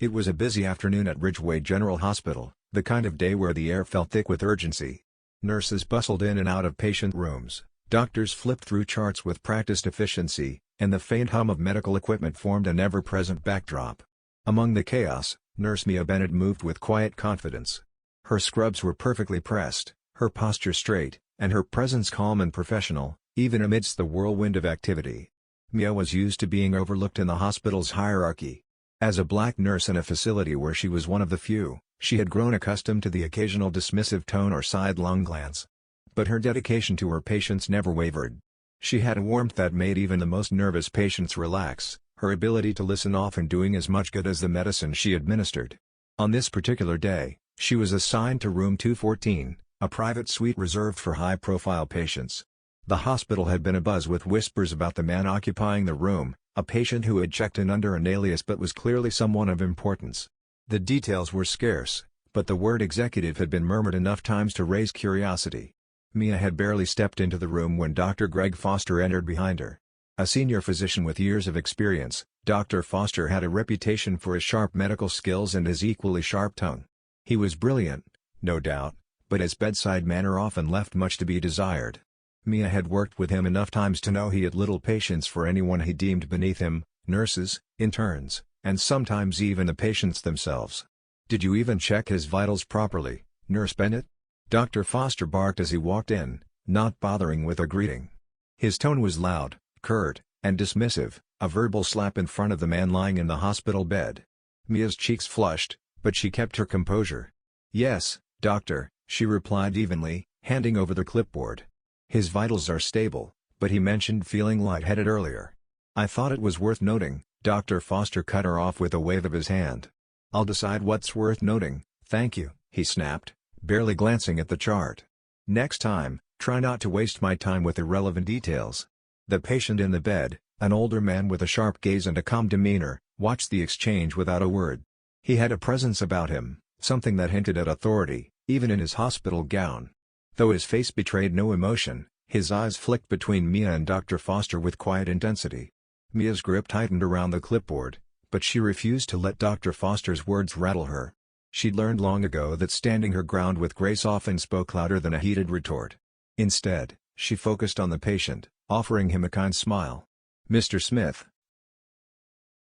It was a busy afternoon at Ridgeway General Hospital, the kind of day where the air felt thick with urgency. Nurses bustled in and out of patient rooms, doctors flipped through charts with practiced efficiency, and the faint hum of medical equipment formed an ever-present backdrop. Among the chaos, Nurse Mia Bennett moved with quiet confidence. Her scrubs were perfectly pressed, her posture straight, and her presence calm and professional, even amidst the whirlwind of activity. Mia was used to being overlooked in the hospital's hierarchy. As a black nurse in a facility where she was one of the few, she had grown accustomed to the occasional dismissive tone or sidelong glance. But her dedication to her patients never wavered. She had a warmth that made even the most nervous patients relax, her ability to listen often doing as much good as the medicine she administered. On this particular day, she was assigned to room 214, a private suite reserved for high-profile patients. The hospital had been abuzz with whispers about the man occupying the room, a patient who had checked in under an alias but was clearly someone of importance. The details were scarce, but the word executive had been murmured enough times to raise curiosity. Mia had barely stepped into the room when Dr. Greg Foster entered behind her. A senior physician with years of experience, Dr. Foster had a reputation for his sharp medical skills and his equally sharp tongue. He was brilliant, no doubt, but his bedside manner often left much to be desired. Mia had worked with him enough times to know he had little patience for anyone he deemed beneath him, nurses, interns, and sometimes even the patients themselves. "Did you even check his vitals properly, Nurse Bennett?" Dr. Foster barked as he walked in, not bothering with a greeting. His tone was loud, curt, and dismissive, a verbal slap in front of the man lying in the hospital bed. Mia's cheeks flushed, but she kept her composure. "Yes, doctor," she replied evenly, handing over the clipboard. "His vitals are stable, but he mentioned feeling lightheaded earlier." "I thought it was worth noting," Dr. Foster cut her off with a wave of his hand. "I'll decide what's worth noting, thank you," he snapped, barely glancing at the chart. "Next time, try not to waste my time with irrelevant details." The patient in the bed, an older man with a sharp gaze and a calm demeanor, watched the exchange without a word. He had a presence about him, something that hinted at authority, even in his hospital gown. Though his face betrayed no emotion, his eyes flicked between Mia and Dr. Foster with quiet intensity. Mia's grip tightened around the clipboard, but she refused to let Dr. Foster's words rattle her. She'd learned long ago that standing her ground with grace often spoke louder than a heated retort. Instead, she focused on the patient, offering him a kind smile. "Mr. Smith,"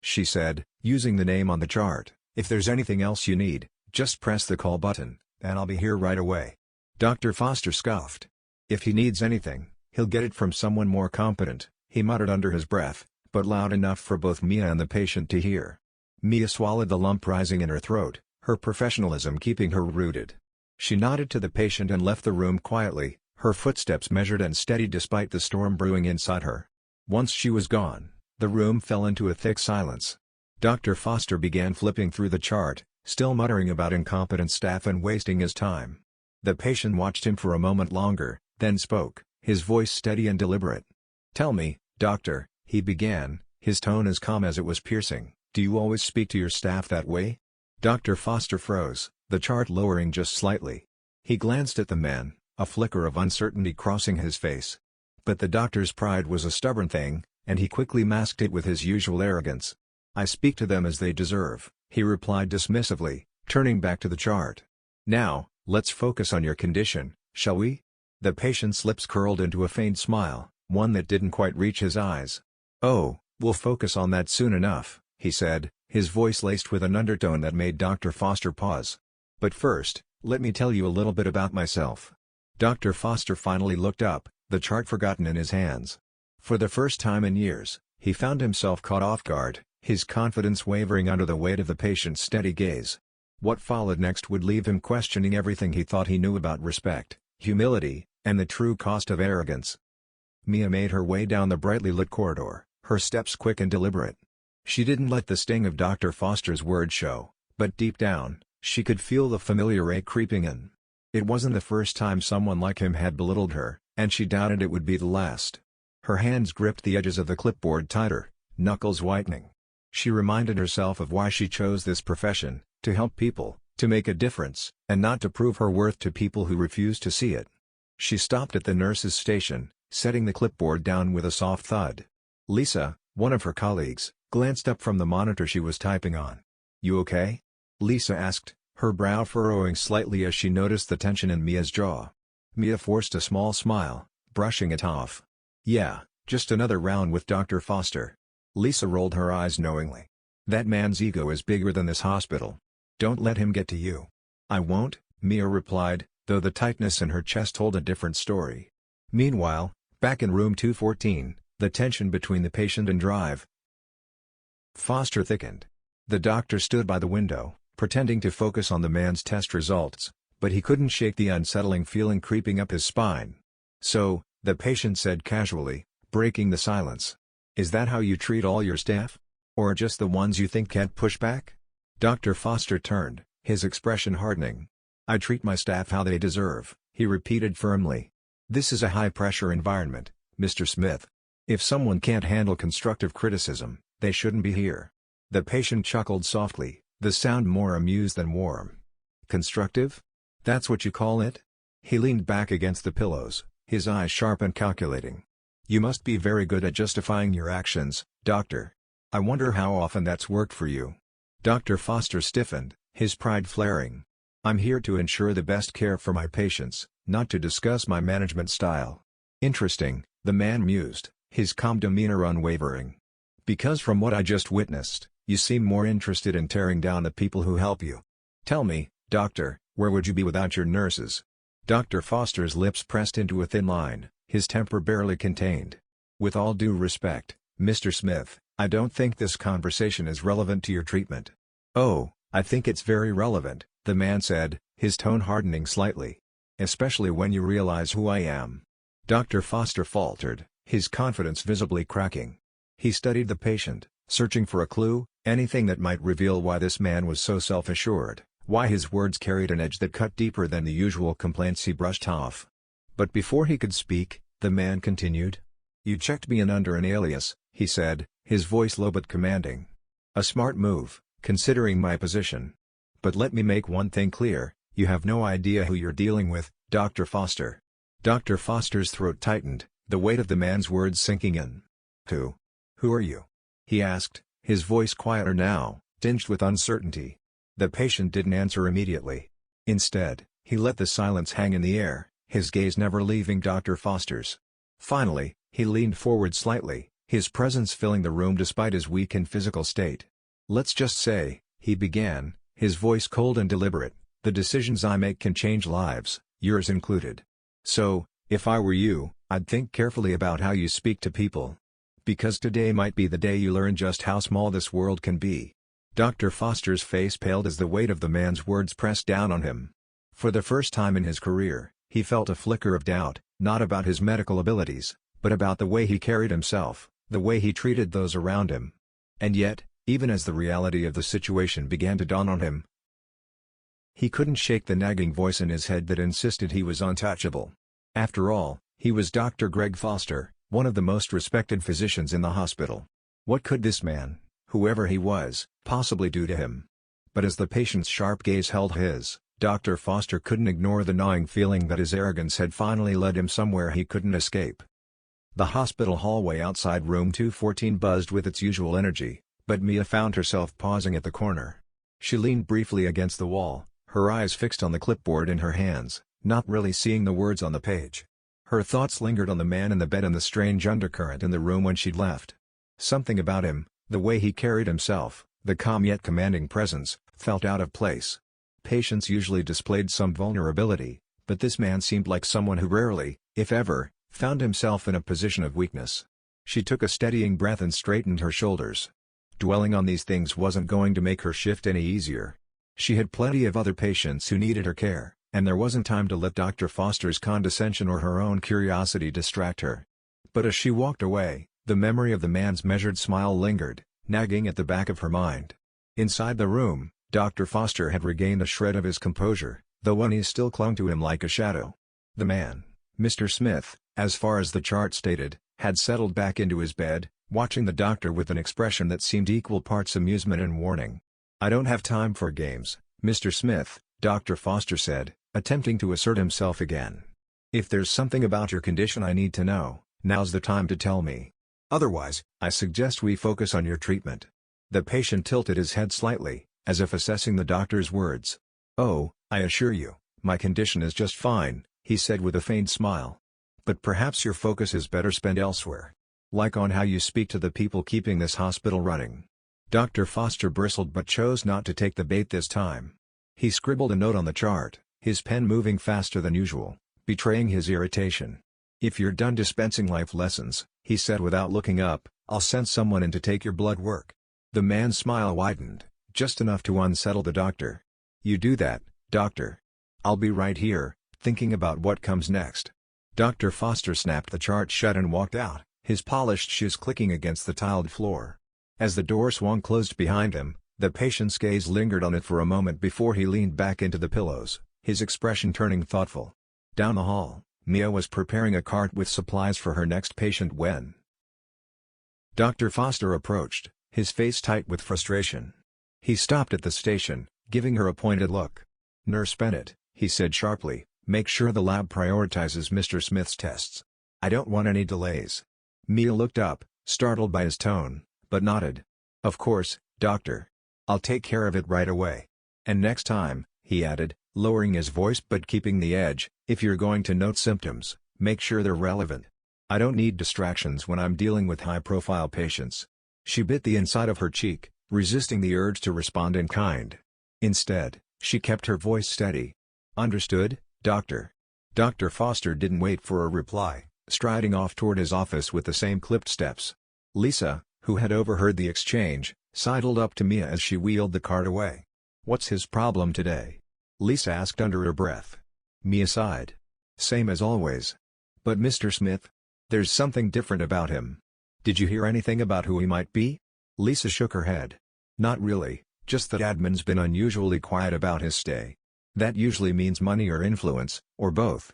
she said, using the name on the chart, "if there's anything else you need, just press the call button, and I'll be here right away." Dr. Foster scoffed. "If he needs anything, he'll get it from someone more competent," he muttered under his breath, but loud enough for both Mia and the patient to hear. Mia swallowed the lump rising in her throat, her professionalism keeping her rooted. She nodded to the patient and left the room quietly, her footsteps measured and steady despite the storm brewing inside her. Once she was gone, the room fell into a thick silence. Dr. Foster began flipping through the chart, still muttering about incompetent staff and wasting his time. The patient watched him for a moment longer, then spoke, his voice steady and deliberate. "Tell me, doctor," he began, his tone as calm as it was piercing, "do you always speak to your staff that way?" Dr. Foster froze, the chart lowering just slightly. He glanced at the man, a flicker of uncertainty crossing his face. But the doctor's pride was a stubborn thing, and he quickly masked it with his usual arrogance. "I speak to them as they deserve," he replied dismissively, turning back to the chart. "Now, let's focus on your condition, shall we?" The patient's lips curled into a faint smile, one that didn't quite reach his eyes. "Oh, we'll focus on that soon enough," he said, his voice laced with an undertone that made Dr. Foster pause. "But first, let me tell you a little bit about myself." Dr. Foster finally looked up, the chart forgotten in his hands. For the first time in years, he found himself caught off guard, his confidence wavering under the weight of the patient's steady gaze. What followed next would leave him questioning everything he thought he knew about respect, humility, and the true cost of arrogance. Mia made her way down the brightly lit corridor, her steps quick and deliberate. She didn't let the sting of Dr. Foster's words show, but deep down, she could feel the familiar ache creeping in. It wasn't the first time someone like him had belittled her, and she doubted it would be the last. Her hands gripped the edges of the clipboard tighter, knuckles whitening. She reminded herself of why she chose this profession, to help people, to make a difference, and not to prove her worth to people who refused to see it. She stopped at the nurse's station, setting the clipboard down with a soft thud. Lisa, one of her colleagues, glanced up from the monitor she was typing on. "You okay?" Lisa asked, her brow furrowing slightly as she noticed the tension in Mia's jaw. Mia forced a small smile, brushing it off. "Yeah, just another round with Dr. Foster." Lisa rolled her eyes knowingly. "That man's ego is bigger than this hospital. Don't let him get to you." "I won't," Mia replied, though the tightness in her chest told a different story. Meanwhile, back in room 214, the tension between the patient and Drive Foster thickened. The doctor stood by the window, pretending to focus on the man's test results, but he couldn't shake the unsettling feeling creeping up his spine. "So," the patient said casually, breaking the silence. "Is that how you treat all your staff? Or just the ones you think can't push back?" Dr. Foster turned, his expression hardening. "I treat my staff how they deserve," he repeated firmly. "This is a high-pressure environment, Mr. Smith. If someone can't handle constructive criticism, they shouldn't be here." The patient chuckled softly, the sound more amused than warm. "Constructive? That's what you call it?" He leaned back against the pillows, his eyes sharp and calculating. "You must be very good at justifying your actions, doctor. I wonder how often that's worked for you." Dr. Foster stiffened, his pride flaring. "I'm here to ensure the best care for my patients, not to discuss my management style." "Interesting," the man mused, his calm demeanor unwavering. "Because from what I just witnessed, you seem more interested in tearing down the people who help you. Tell me, doctor, where would you be without your nurses?" Dr. Foster's lips pressed into a thin line, his temper barely contained. "With all due respect, Mr. Smith, I don't think this conversation is relevant to your treatment." "Oh, I think it's very relevant," the man said, his tone hardening slightly. "Especially when you realize who I am." Dr. Foster faltered, his confidence visibly cracking. He studied the patient, searching for a clue, anything that might reveal why this man was so self-assured, why his words carried an edge that cut deeper than the usual complaints he brushed off. But before he could speak, the man continued. "You checked me in under an alias," he said, his voice low but commanding. "A smart move, considering my position. But let me make one thing clear, you have no idea who you're dealing with, Dr. Foster." Dr. Foster's throat tightened, the weight of the man's words sinking in. "Who? Who are you?" he asked, his voice quieter now, tinged with uncertainty. The patient didn't answer immediately. Instead, he let the silence hang in the air, his gaze never leaving Dr. Foster's. Finally, he leaned forward slightly, his presence filling the room despite his weakened physical state. "Let's just say," he began, his voice cold and deliberate, "the decisions I make can change lives, yours included. So, if I were you, I'd think carefully about how you speak to people. Because today might be the day you learn just how small this world can be." Dr. Foster's face paled as the weight of the man's words pressed down on him. For the first time in his career, he felt a flicker of doubt, not about his medical abilities, but about the way he carried himself, the way he treated those around him. And yet, even as the reality of the situation began to dawn on him, he couldn't shake the nagging voice in his head that insisted he was untouchable. After all, he was Dr. Greg Foster, one of the most respected physicians in the hospital. What could this man, whoever he was, possibly do to him? But as the patient's sharp gaze held his, Dr. Foster couldn't ignore the gnawing feeling that his arrogance had finally led him somewhere he couldn't escape. The hospital hallway outside room 214 buzzed with its usual energy, but Mia found herself pausing at the corner. She leaned briefly against the wall, her eyes fixed on the clipboard in her hands, not really seeing the words on the page. Her thoughts lingered on the man in the bed and the strange undercurrent in the room when she'd left. Something about him, the way he carried himself, the calm yet commanding presence, felt out of place. Patients usually displayed some vulnerability, but this man seemed like someone who rarely, if ever, found himself in a position of weakness. She took a steadying breath and straightened her shoulders. Dwelling on these things wasn't going to make her shift any easier. She had plenty of other patients who needed her care, and there wasn't time to let Dr. Foster's condescension or her own curiosity distract her. But as she walked away, the memory of the man's measured smile lingered, nagging at the back of her mind. Inside the room, Dr. Foster had regained a shred of his composure, though unease still clung to him like a shadow. The man, Mr. Smith, as far as the chart stated, had settled back into his bed, watching the doctor with an expression that seemed equal parts amusement and warning. "I don't have time for games, Mr. Smith," Dr. Foster said, attempting to assert himself again. "If there's something about your condition I need to know, now's the time to tell me. Otherwise, I suggest we focus on your treatment." The patient tilted his head slightly, as if assessing the doctor's words. "Oh, I assure you, my condition is just fine," he said with a faint smile. "But perhaps your focus is better spent elsewhere. Like on how you speak to the people keeping this hospital running." Dr. Foster bristled but chose not to take the bait this time. He scribbled a note on the chart, his pen moving faster than usual, betraying his irritation. "If you're done dispensing life lessons," he said without looking up, "I'll send someone in to take your blood work." The man's smile widened, just enough to unsettle the doctor. "You do that, doctor. I'll be right here, thinking about what comes next." Dr. Foster snapped the chart shut and walked out, his polished shoes clicking against the tiled floor. As the door swung closed behind him, the patient's gaze lingered on it for a moment before he leaned back into the pillows, his expression turning thoughtful. Down the hall, Mia was preparing a cart with supplies for her next patient when Dr. Foster approached, his face tight with frustration. He stopped at the station, giving her a pointed look. "Nurse Bennett," he said sharply, "make sure the lab prioritizes Mr. Smith's tests. I don't want any delays." Mia looked up, startled by his tone, but nodded. "Of course, doctor. I'll take care of it right away. And next time," he added, lowering his voice but keeping the edge, "if you're going to note symptoms, make sure they're relevant. I don't need distractions when I'm dealing with high-profile patients." She bit the inside of her cheek, resisting the urge to respond in kind. Instead, she kept her voice steady. "Understood, doctor." Dr. Foster didn't wait for a reply, striding off toward his office with the same clipped steps. Lisa, who had overheard the exchange, sidled up to Mia as she wheeled the cart away. "What's his problem today?" Lisa asked under her breath. Mia sighed. "Same as always. But Mr. Smith? There's something different about him. Did you hear anything about who he might be?" Lisa shook her head. "Not really, just that admin's been unusually quiet about his stay. That usually means money or influence, or both."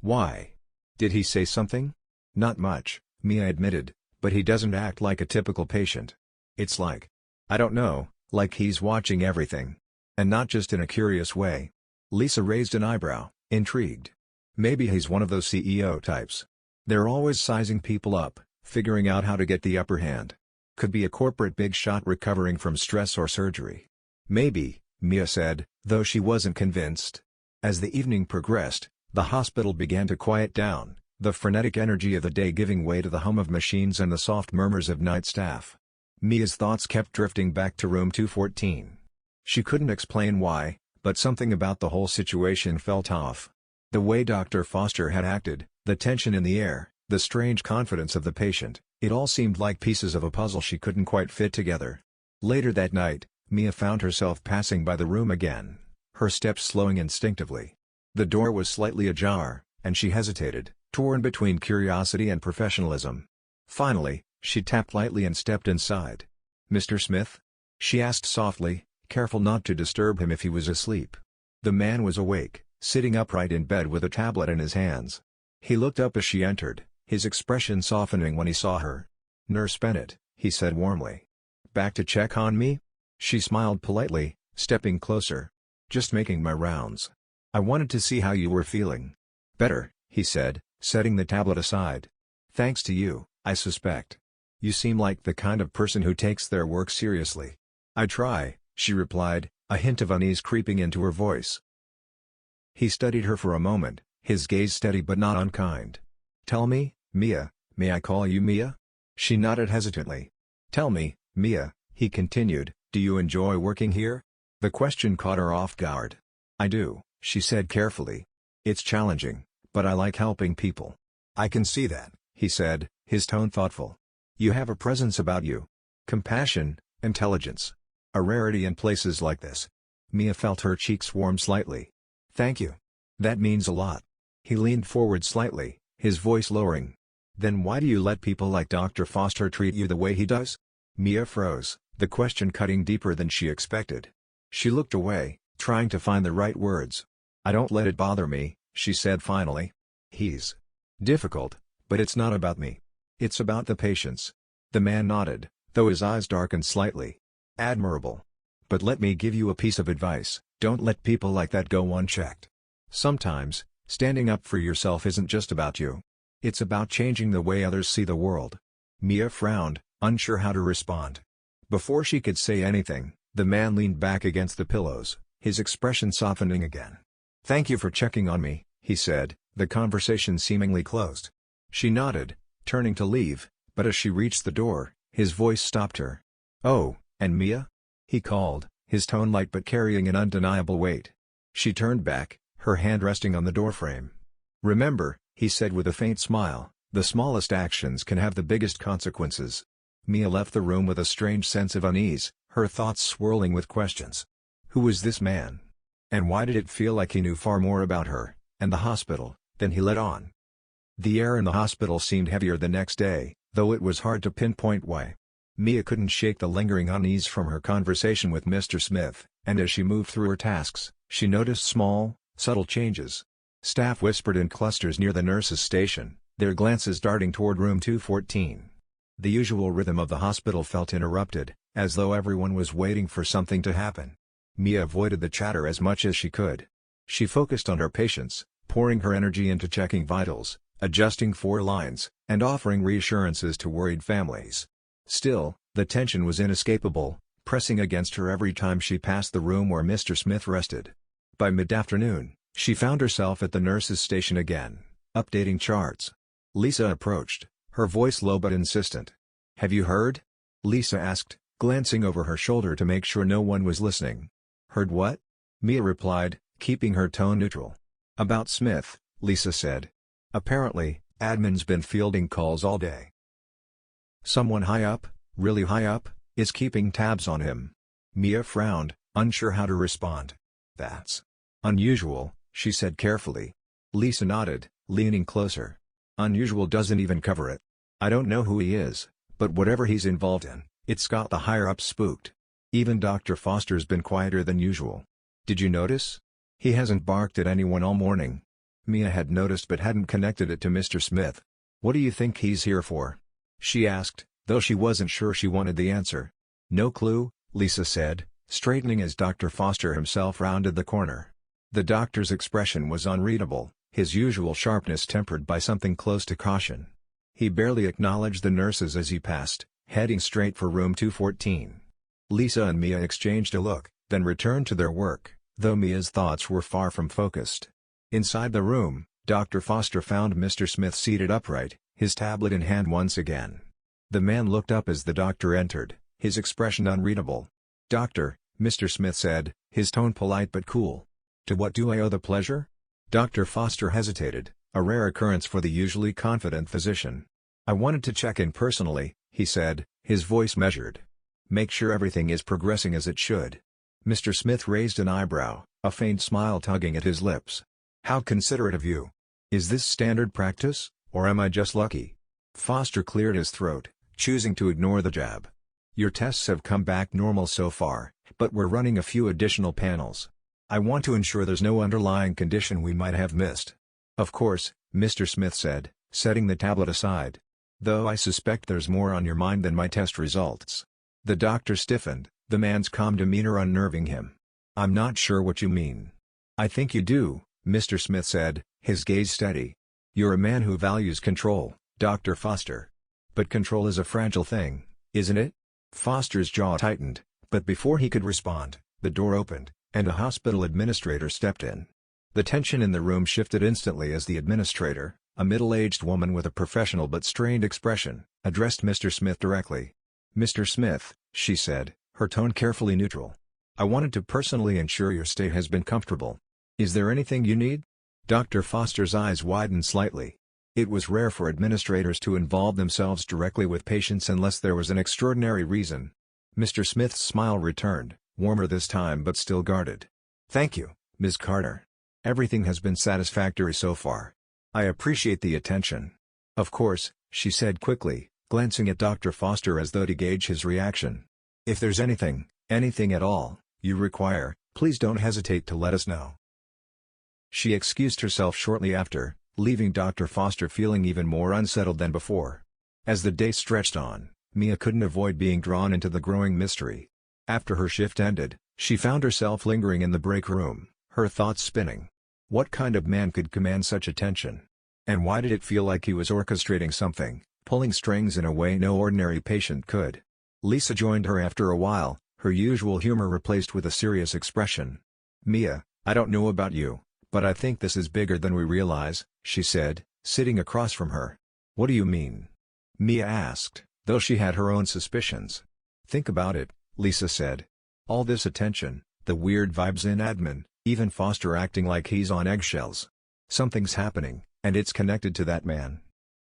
"Why? Did he say something?" "Not much," Mia admitted, "but he doesn't act like a typical patient. It's like, I don't know, like he's watching everything. And not just in a curious way." Lisa raised an eyebrow, intrigued. "Maybe he's one of those CEO types. They're always sizing people up, figuring out how to get the upper hand. Could be a corporate big shot recovering from stress or surgery." "Maybe," Mia said, though she wasn't convinced. As the evening progressed, the hospital began to quiet down, the frenetic energy of the day giving way to the hum of machines and the soft murmurs of night staff. Mia's thoughts kept drifting back to room 214. She couldn't explain why, but something about the whole situation felt off. The way Dr. Foster had acted, the tension in the air, the strange confidence of the patient, it all seemed like pieces of a puzzle she couldn't quite fit together. Later that night, Mia found herself passing by the room again, her steps slowing instinctively. The door was slightly ajar, and she hesitated, torn between curiosity and professionalism. Finally, she tapped lightly and stepped inside. "Mr. Smith?" she asked softly, careful not to disturb him if he was asleep. The man was awake, sitting upright in bed with a tablet in his hands. He looked up as she entered, his expression softening when he saw her. "Nurse Bennett," he said warmly. "Back to check on me?" She smiled politely, stepping closer. "Just making my rounds. I wanted to see how you were feeling." "Better," he said, setting the tablet aside. "Thanks to you, I suspect. You seem like the kind of person who takes their work seriously." "I try," she replied, a hint of unease creeping into her voice. He studied her for a moment, his gaze steady but not unkind. "Tell me, Mia, may I call you Mia?" She nodded hesitantly. "Tell me, Mia," he continued, "do you enjoy working here?" The question caught her off guard. "I do," she said carefully. "It's challenging, but I like helping people." "I can see that," he said, his tone thoughtful. "You have a presence about you. Compassion, intelligence. A rarity in places like this." Mia felt her cheeks warm slightly. "Thank you. That means a lot." He leaned forward slightly, his voice lowering. "Then why do you let people like Dr. Foster treat you the way he does?" Mia froze, the question cutting deeper than she expected. She looked away, trying to find the right words. "I don't let it bother me," she said finally. "He's difficult, but it's not about me. It's about the patients." The man nodded, though his eyes darkened slightly. "Admirable. But let me give you a piece of advice, don't let people like that go unchecked. Sometimes, standing up for yourself isn't just about you. It's about changing the way others see the world." Mia frowned, unsure how to respond. Before she could say anything, The man leaned back against the pillows, his expression softening again. "Thank you for checking on me," he said, the conversation seemingly closed. She nodded, turning to leave, but as she reached the door, his voice stopped her. "Oh, and Mia?" he called, his tone light but carrying an undeniable weight. She turned back, her hand resting on the doorframe. "Remember," he said with a faint smile, "the smallest actions can have the biggest consequences." Mia left the room with a strange sense of unease, her thoughts swirling with questions. Who was this man? And why did it feel like he knew far more about her, and the hospital, than he let on? The air in the hospital seemed heavier the next day, though it was hard to pinpoint why. Mia couldn't shake the lingering unease from her conversation with Mr. Smith, and as she moved through her tasks, she noticed small, subtle changes. Staff whispered in clusters near the nurses' station, their glances darting toward room 214. The usual rhythm of the hospital felt interrupted, as though everyone was waiting for something to happen. Mia avoided the chatter as much as she could. She focused on her patients, pouring her energy into checking vitals, adjusting 4 lines, and offering reassurances to worried families. Still, the tension was inescapable, pressing against her every time she passed the room where Mr. Smith rested. By mid-afternoon, she found herself at the nurses' station again, updating charts. Lisa approached, her voice low but insistent. "Have you heard?" Lisa asked, glancing over her shoulder to make sure no one was listening. "Heard what?" Mia replied, keeping her tone neutral. "About Smith," Lisa said. "Apparently, admin's been fielding calls all day. Someone high up, really high up, is keeping tabs on him." Mia frowned, unsure how to respond. "That's unusual," she said carefully. Lisa nodded, leaning closer. "Unusual doesn't even cover it. I don't know who he is, but whatever he's involved in, it's got the higher-ups spooked. Even Dr. Foster's been quieter than usual. Did you notice? He hasn't barked at anyone all morning." Mia had noticed but hadn't connected it to Mr. Smith. "What do you think he's here for?" she asked, though she wasn't sure she wanted the answer. "No clue," Lisa said, straightening as Dr. Foster himself rounded the corner. The doctor's expression was unreadable, his usual sharpness tempered by something close to caution. He barely acknowledged the nurses as he passed, heading straight for room 214. Lisa and Mia exchanged a look, then returned to their work, though Mia's thoughts were far from focused. Inside the room, Dr. Foster found Mr. Smith seated upright, his tablet in hand once again. The man looked up as the doctor entered, his expression unreadable. "Doctor," Mr. Smith said, his tone polite but cool. "To what do I owe the pleasure?" Dr. Foster hesitated, a rare occurrence for the usually confident physician. "I wanted to check in personally," he said, his voice measured. "Make sure everything is progressing as it should." Mr. Smith raised an eyebrow, a faint smile tugging at his lips. "How considerate of you. Is this standard practice, or am I just lucky?" Foster cleared his throat, choosing to ignore the jab. "Your tests have come back normal so far, but we're running a few additional panels. I want to ensure there's no underlying condition we might have missed." "Of course," Mr. Smith said, setting the tablet aside. "Though I suspect there's more on your mind than my test results." The doctor stiffened, the man's calm demeanor unnerving him. "I'm not sure what you mean." "I think you do," Mr. Smith said, his gaze steady. "You're a man who values control, Dr. Foster. But control is a fragile thing, isn't it?" Foster's jaw tightened, but before he could respond, the door opened, and a hospital administrator stepped in. The tension in the room shifted instantly as the administrator, a middle-aged woman with a professional but strained expression, addressed Mr. Smith directly. "Mr. Smith," she said, her tone carefully neutral. "I wanted to personally ensure your stay has been comfortable. Is there anything you need?" Dr. Foster's eyes widened slightly. It was rare for administrators to involve themselves directly with patients unless there was an extraordinary reason. Mr. Smith's smile returned, warmer this time but still guarded. "Thank you, Ms. Carter. Everything has been satisfactory so far. I appreciate the attention." "Of course," she said quickly, glancing at Dr. Foster as though to gauge his reaction. "If there's anything at all, you require, please don't hesitate to let us know." She excused herself shortly after, leaving Dr. Foster feeling even more unsettled than before. As the day stretched on, Mia couldn't avoid being drawn into the growing mystery. After her shift ended, she found herself lingering in the break room, her thoughts spinning. What kind of man could command such attention? And why did it feel like he was orchestrating something, pulling strings in a way no ordinary patient could? Lisa joined her after a while, her usual humor replaced with a serious expression. "Mia, I don't know about you, but I think this is bigger than we realize," she said, sitting across from her. "What do you mean?" Mia asked, though she had her own suspicions. "Think about it," Lisa said. "All this attention, the weird vibes in admin, even Foster acting like he's on eggshells. Something's happening, and it's connected to that man."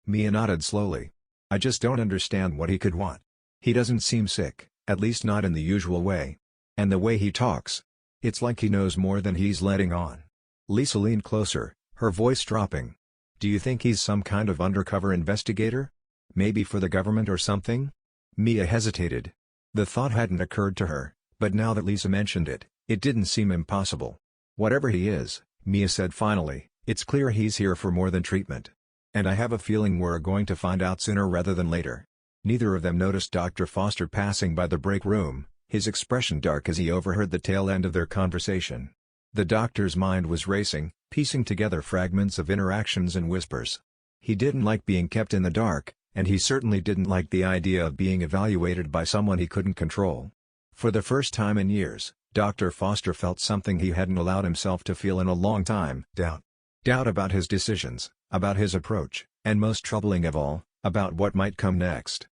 Mia nodded slowly. "I just don't understand what he could want. He doesn't seem sick, at least not in the usual way. And the way he talks. It's like he knows more than he's letting on." Lisa leaned closer, her voice dropping. "Do you think he's some kind of undercover investigator? Maybe for the government or something?" Mia hesitated. The thought hadn't occurred to her, but now that Lisa mentioned it, it didn't seem impossible. "Whatever he is," Mia said finally, "it's clear he's here for more than treatment. And I have a feeling we're going to find out sooner rather than later." Neither of them noticed Dr. Foster passing by the break room, his expression dark as he overheard the tail end of their conversation. The doctor's mind was racing, piecing together fragments of interactions and whispers. He didn't like being kept in the dark, and he certainly didn't like the idea of being evaluated by someone he couldn't control. For the first time in years, Dr. Foster felt something he hadn't allowed himself to feel in a long time. Doubt. Doubt about his decisions, about his approach, and most troubling of all, about what might come next.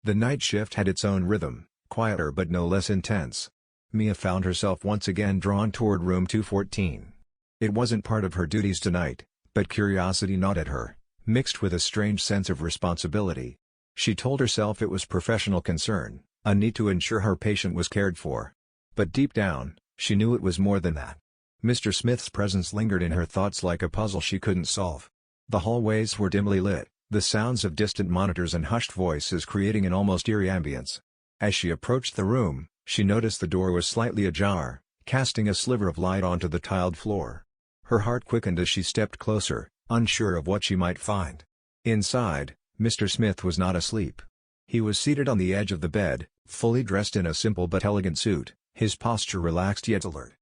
The night shift had its own rhythm, quieter but no less intense. Mia found herself once again drawn toward room 214. It wasn't part of her duties tonight, but curiosity gnawed at her, mixed with a strange sense of responsibility. She told herself it was professional concern, a need to ensure her patient was cared for. But deep down, she knew it was more than that. Mr. Smith's presence lingered in her thoughts like a puzzle she couldn't solve. The hallways were dimly lit, the sounds of distant monitors and hushed voices creating an almost eerie ambience. As she approached the room, she noticed the door was slightly ajar, casting a sliver of light onto the tiled floor. Her heart quickened as she stepped closer, unsure of what she might find. Inside, Mr. Smith was not asleep. He was seated on the edge of the bed, fully dressed in a simple but elegant suit, his posture relaxed yet alert.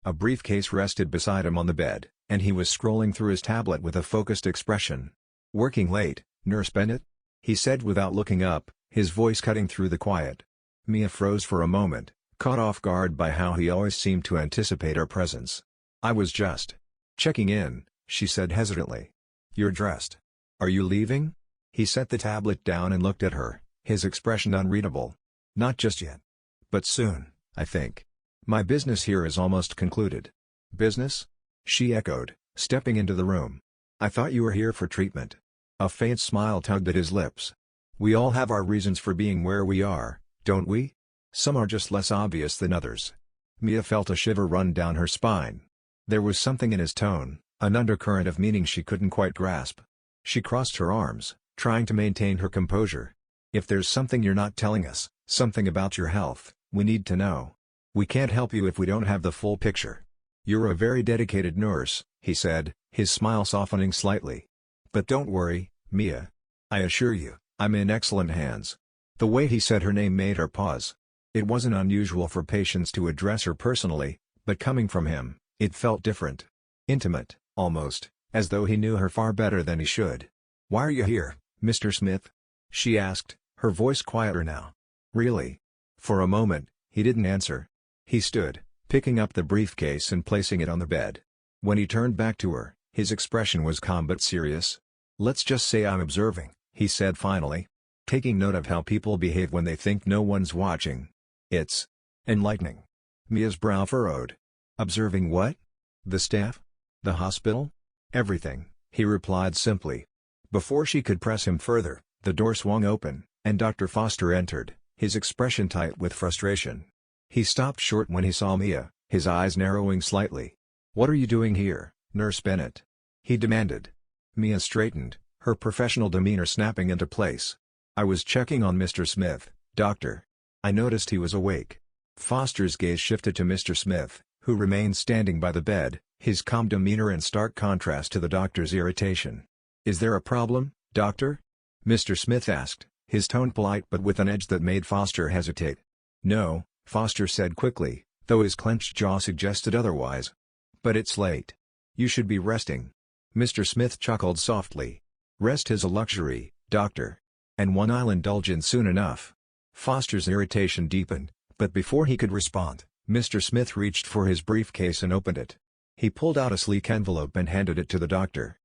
A briefcase rested beside him on the bed, and he was scrolling through his tablet with a focused expression. "Working late, Nurse Bennett?" he said without looking up, his voice cutting through the quiet. Mia froze for a moment, caught off guard by how he always seemed to anticipate her presence. "I was just checking in," she said hesitantly. "You're dressed. Are you leaving?" He set the tablet down and looked at her, his expression unreadable. "Not just yet. But soon, I think. My business here is almost concluded." "Business?" she echoed, stepping into the room. "I thought you were here for treatment." A faint smile tugged at his lips. "We all have our reasons for being where we are, don't we? Some are just less obvious than others." Mia felt a shiver run down her spine. There was something in his tone, an undercurrent of meaning she couldn't quite grasp. She crossed her arms, trying to maintain her composure. "If there's something you're not telling us, something about your health, we need to know. We can't help you if we don't have the full picture." "You're a very dedicated nurse," he said, his smile softening slightly. "But don't worry, Mia. I assure you, I'm in excellent hands." The way he said her name made her pause. It wasn't unusual for patients to address her personally, but coming from him, it felt different. Intimate, almost, as though he knew her far better than he should. "Why are you here, Mr. Smith?" she asked, her voice quieter now. "Really?" For a moment, he didn't answer. He stood, picking up the briefcase and placing it on the bed. When he turned back to her, his expression was calm but serious. "Let's just say I'm observing," he said finally. "Taking note of how people behave when they think no one's watching. It's enlightening." Mia's brow furrowed. "Observing what? The staff? The hospital?" "Everything," he replied simply. Before she could press him further, the door swung open, and Dr. Foster entered, his expression tight with frustration. He stopped short when he saw Mia, his eyes narrowing slightly. "What are you doing here, Nurse Bennett?" he demanded. Mia straightened, her professional demeanor snapping into place. "I was checking on Mr. Smith, doctor. I noticed he was awake." Foster's gaze shifted to Mr. Smith, who remained standing by the bed, his calm demeanor in stark contrast to the doctor's irritation. "Is there a problem, doctor?" Mr. Smith asked, his tone polite but with an edge that made Foster hesitate. "No," Foster said quickly, though his clenched jaw suggested otherwise. "But it's late. You should be resting." Mr. Smith chuckled softly. "Rest is a luxury, doctor. And one I'll indulge in soon enough." Foster's irritation deepened, But before he could respond, Mr. Smith reached for his briefcase and opened it. He pulled out a sleek envelope and handed it to the doctor.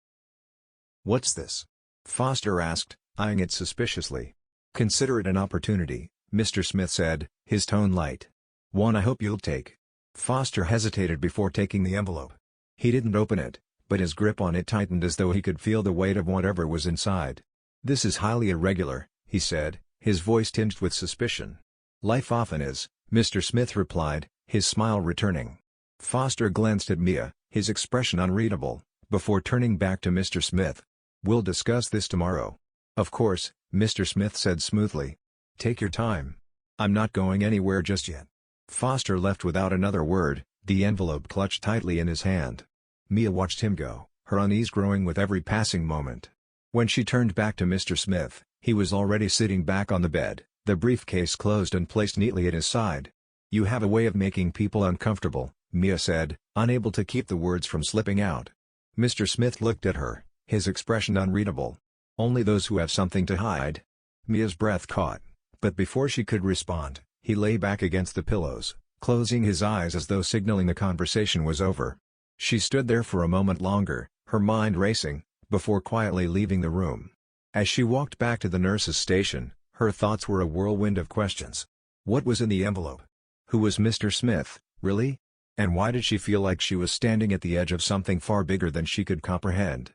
"What's this?" Foster asked, eyeing it suspiciously. "Consider it an opportunity," Mr. Smith said, his tone light. "One I hope you'll take." Foster hesitated before taking the envelope. He didn't open it, but his grip on it tightened as though he could feel the weight of whatever was inside. "This is highly irregular," he said, his voice tinged with suspicion. "Life often is," Mr. Smith replied, his smile returning. Foster glanced at Mia, his expression unreadable, before turning back to Mr. Smith. "We'll discuss this tomorrow." "Of course," Mr. Smith said smoothly. "Take your time. I'm not going anywhere just yet." Foster left without another word, the envelope clutched tightly in his hand. Mia watched him go, her unease growing with every passing moment. When she turned back to Mr. Smith, he was already sitting back on the bed, the briefcase closed and placed neatly at his side. "You have a way of making people uncomfortable," Mia said, unable to keep the words from slipping out. Mr. Smith looked at her, his expression unreadable. "Only those who have something to hide." Mia's breath caught, but before she could respond, he lay back against the pillows, closing his eyes as though signaling the conversation was over. She stood there for a moment longer, her mind racing, before quietly leaving the room. As she walked back to the nurse's station, her thoughts were a whirlwind of questions. What was in the envelope? Who was Mr. Smith, really? And why did she feel like she was standing at the edge of something far bigger than she could comprehend?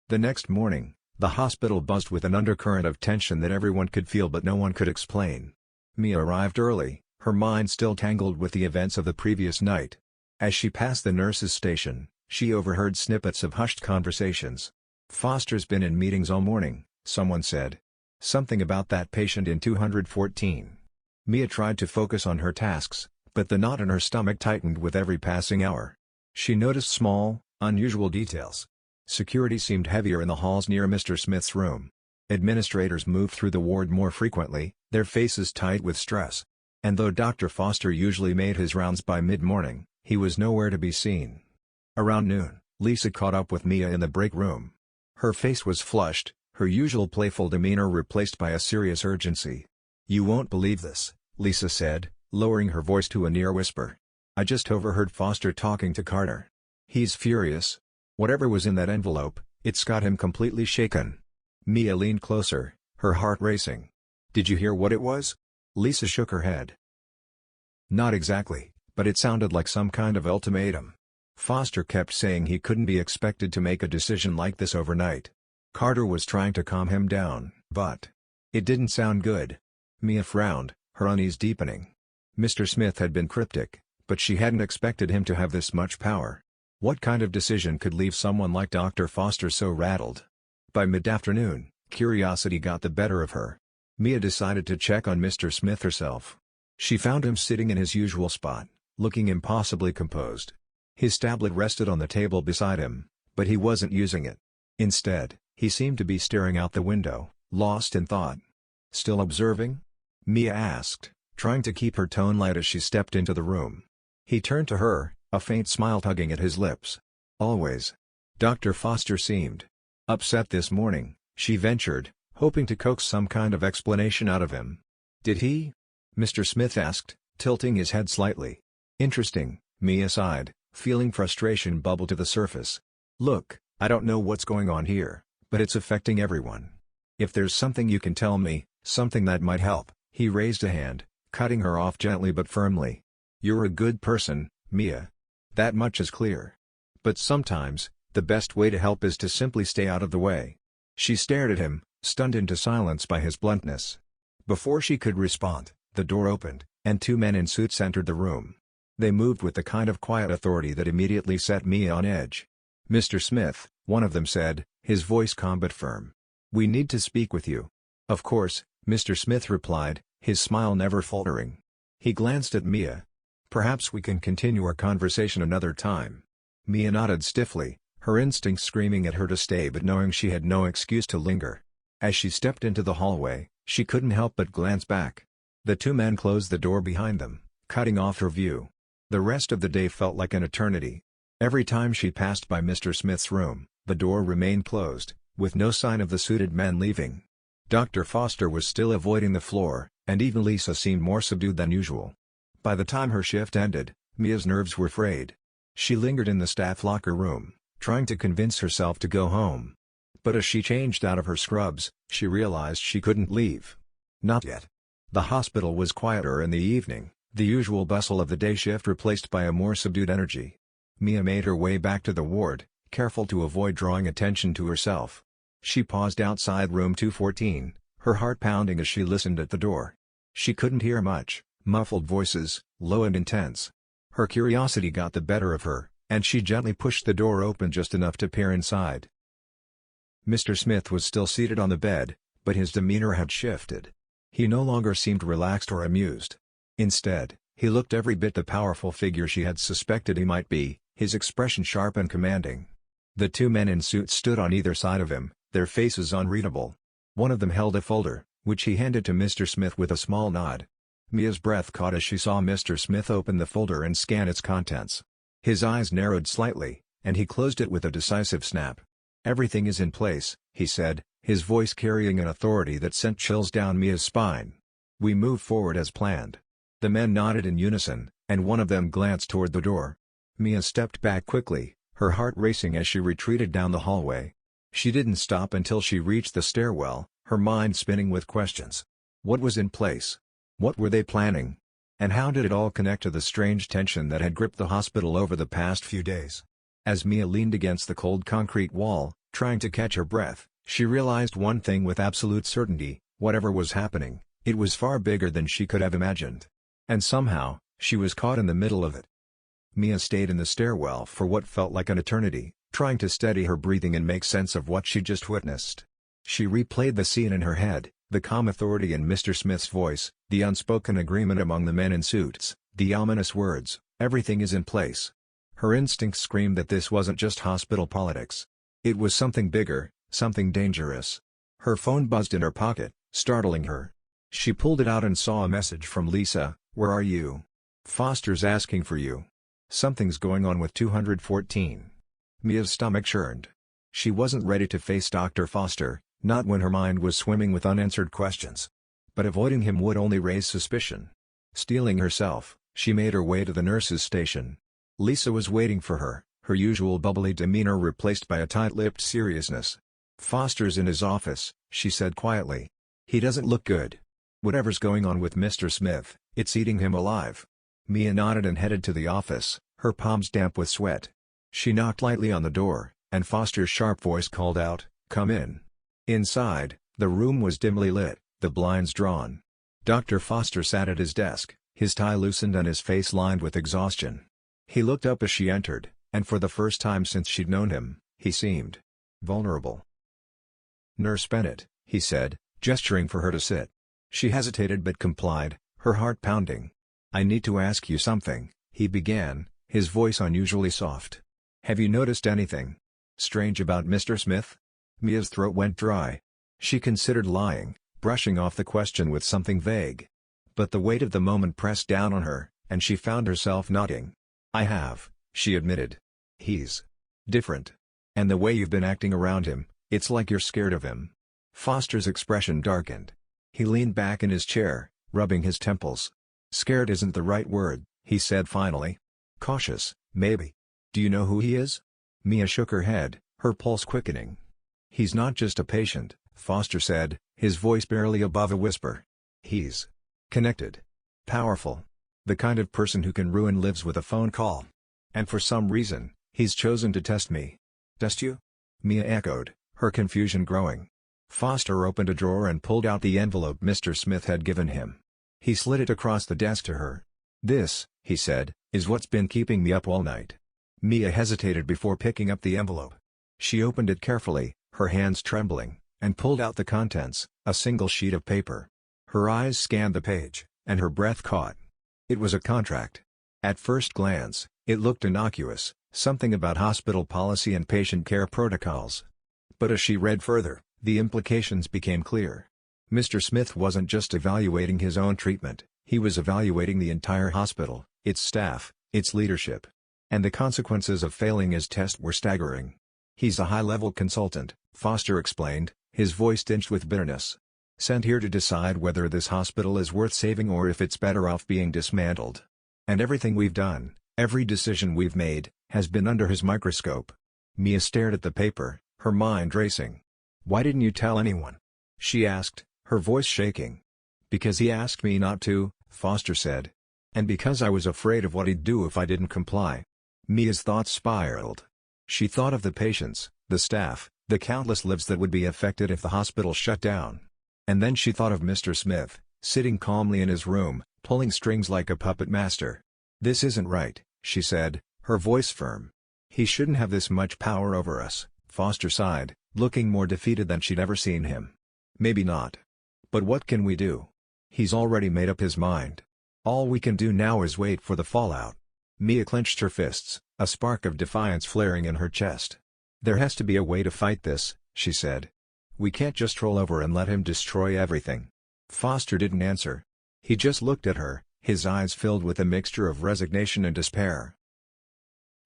The next morning, the hospital buzzed with an undercurrent of tension that everyone could feel but no one could explain. Mia arrived early, her mind still tangled with the events of the previous night. As she passed the nurse's station, she overheard snippets of hushed conversations. "Foster's been in meetings all morning," someone said. "Something about that patient in 214. Mia tried to focus on her tasks, but the knot in her stomach tightened with every passing hour. She noticed small, unusual details. Security seemed heavier in the halls near Mr. Smith's room. Administrators moved through the ward more frequently, their faces tight with stress. And though Dr. Foster usually made his rounds by mid-morning, he was nowhere to be seen. Around noon, Lisa caught up with Mia in the break room. Her face was flushed, her usual playful demeanor replaced by a serious urgency. "You won't believe this," Lisa said, lowering her voice to a near whisper. "I just overheard Foster talking to Carter. He's furious. Whatever was in that envelope, it's got him completely shaken." Mia leaned closer, her heart racing. "Did you hear what it was?" Lisa shook her head. "Not exactly, but it sounded like some kind of ultimatum. Foster kept saying he couldn't be expected to make a decision like this overnight. Carter was trying to calm him down, but it didn't sound good." Mia frowned, her unease deepening. Mr. Smith had been cryptic, but she hadn't expected him to have this much power. What kind of decision could leave someone like Dr. Foster so rattled? By mid-afternoon, curiosity got the better of her. Mia decided to check on Mr. Smith herself. She found him sitting in his usual spot, looking impossibly composed. His tablet rested on the table beside him, but he wasn't using it. Instead, he seemed to be staring out the window, lost in thought. "Still observing?" Mia asked, trying to keep her tone light as she stepped into the room. He turned to her, a faint smile tugging at his lips. "Always." Dr. Foster seemed upset this morning, she ventured, hoping to coax some kind of explanation out of him. "Did he?" Mr. Smith asked, tilting his head slightly. "Interesting," Mia sighed, feeling frustration bubble to the surface. "Look, I don't know what's going on here, but it's affecting everyone. If there's something you can tell me, something that might help." He raised a hand, cutting her off gently but firmly. "You're a good person, Mia. That much is clear. But sometimes, the best way to help is to simply stay out of the way." She stared at him, stunned into silence by his bluntness. Before she could respond, the door opened, and two men in suits entered the room. They moved with the kind of quiet authority that immediately set Mia on edge. "Mr. Smith," one of them said, his voice calm but firm. "We need to speak with you." "Of course," Mr. Smith replied, his smile never faltering. He glanced at Mia. "Perhaps we can continue our conversation another time." Mia nodded stiffly, her instincts screaming at her to stay but knowing she had no excuse to linger. As she stepped into the hallway, she couldn't help but glance back. The two men closed the door behind them, cutting off her view. The rest of the day felt like an eternity. Every time she passed by Mr. Smith's room, the door remained closed, with no sign of the suited men leaving. Dr. Foster was still avoiding the floor, and even Lisa seemed more subdued than usual. By the time her shift ended, Mia's nerves were frayed. She lingered in the staff locker room, trying to convince herself to go home. But as she changed out of her scrubs, she realized she couldn't leave. Not yet. The hospital was quieter in the evening, the usual bustle of the day shift replaced by a more subdued energy. Mia made her way back to the ward, careful to avoid drawing attention to herself. She paused outside room 214, her heart pounding as she listened at the door. She couldn't hear much, muffled voices, low and intense. Her curiosity got the better of her, and she gently pushed the door open just enough to peer inside. Mr. Smith was still seated on the bed, but his demeanor had shifted. He no longer seemed relaxed or amused. Instead, he looked every bit the powerful figure she had suspected he might be, his expression sharp and commanding. The two men in suits stood on either side of him, their faces unreadable. One of them held a folder, which he handed to Mr. Smith with a small nod. Mia's breath caught as she saw Mr. Smith open the folder and scan its contents. His eyes narrowed slightly, and he closed it with a decisive snap. "Everything is in place," he said, his voice carrying an authority that sent chills down Mia's spine. "We move forward as planned." The men nodded in unison, and one of them glanced toward the door. Mia stepped back quickly, her heart racing as she retreated down the hallway. She didn't stop until she reached the stairwell, her mind spinning with questions. What was in place? What were they planning? And how did it all connect to the strange tension that had gripped the hospital over the past few days? As Mia leaned against the cold concrete wall, trying to catch her breath, she realized one thing with absolute certainty: whatever was happening, it was far bigger than she could have imagined. And somehow, she was caught in the middle of it. Mia stayed in the stairwell for what felt like an eternity, trying to steady her breathing and make sense of what she'd just witnessed. She replayed the scene in her head, the calm authority in Mr. Smith's voice, the unspoken agreement among the men in suits, the ominous words, "Everything is in place." Her instincts screamed that this wasn't just hospital politics. It was something bigger, something dangerous. Her phone buzzed in her pocket, startling her. She pulled it out and saw a message from Lisa. "Where are you? Foster's asking for you. Something's going on with 214. Mia's stomach churned. She wasn't ready to face Dr. Foster, not when her mind was swimming with unanswered questions. But avoiding him would only raise suspicion. Steeling herself, she made her way to the nurse's station. Lisa was waiting for her, her usual bubbly demeanor replaced by a tight-lipped seriousness. "Foster's in his office," she said quietly. "He doesn't look good. Whatever's going on with Mr. Smith, it's eating him alive." Mia nodded and headed to the office, her palms damp with sweat. She knocked lightly on the door, and Foster's sharp voice called out, "Come in." Inside, the room was dimly lit, the blinds drawn. Dr. Foster sat at his desk, his tie loosened and his face lined with exhaustion. He looked up as she entered, and for the first time since she'd known him, he seemed vulnerable. "Nurse Bennett," he said, gesturing for her to sit. She hesitated but complied, her heart pounding. "I need to ask you something," he began, his voice unusually soft. "Have you noticed anything strange about Mr. Smith?" Mia's throat went dry. She considered lying, brushing off the question with something vague. But the weight of the moment pressed down on her, and she found herself nodding. "I have," she admitted. "He's different. And the way you've been acting around him, it's like you're scared of him." Foster's expression darkened. He leaned back in his chair, rubbing his temples. "Scared isn't the right word," he said finally. "Cautious, maybe. Do you know who he is?" Mia shook her head, her pulse quickening. "He's not just a patient," Foster said, his voice barely above a whisper. "He's connected. Powerful. The kind of person who can ruin lives with a phone call. And for some reason, he's chosen to test me." "Test you?" Mia echoed, her confusion growing. Foster opened a drawer and pulled out the envelope Mr. Smith had given him. He slid it across the desk to her. "This," he said, "is what's been keeping me up all night." Mia hesitated before picking up the envelope. She opened it carefully, her hands trembling, and pulled out the contents, a single sheet of paper. Her eyes scanned the page, and her breath caught. It was a contract. At first glance, it looked innocuous, something about hospital policy and patient care protocols. But as she read further, the implications became clear. Mr. Smith wasn't just evaluating his own treatment, he was evaluating the entire hospital, its staff, its leadership. And the consequences of failing his test were staggering. "He's a high-level consultant," Foster explained, his voice tinged with bitterness. "Sent here to decide whether this hospital is worth saving or if it's better off being dismantled. And everything we've done, every decision we've made, has been under his microscope." Mia stared at the paper, her mind racing. "Why didn't you tell anyone?" she asked, her voice shaking. "Because he asked me not to," Foster said. "And because I was afraid of what he'd do if I didn't comply." Mia's thoughts spiraled. She thought of the patients, the staff, the countless lives that would be affected if the hospital shut down. And then she thought of Mr. Smith, sitting calmly in his room, pulling strings like a puppet master. "This isn't right," she said, her voice firm. "He shouldn't have this much power over us," Foster sighed, looking more defeated than she'd ever seen him. "Maybe not. But what can we do? He's already made up his mind. All we can do now is wait for the fallout." Mia clenched her fists, a spark of defiance flaring in her chest. "There has to be a way to fight this," she said. "We can't just roll over and let him destroy everything." Foster didn't answer. He just looked at her, his eyes filled with a mixture of resignation and despair.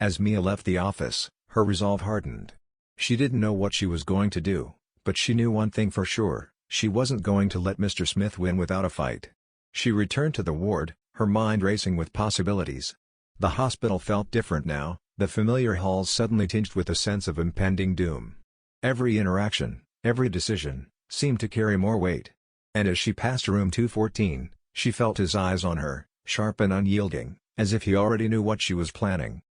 As Mia left the office, her resolve hardened. She didn't know what she was going to do, but she knew one thing for sure: she wasn't going to let Mr. Smith win without a fight. She returned to the ward, her mind racing with possibilities. The hospital felt different now, the familiar halls suddenly tinged with a sense of impending doom. Every interaction, every decision, seemed to carry more weight. And as she passed room 214, she felt his eyes on her, sharp and unyielding, as if he already knew what she was planning.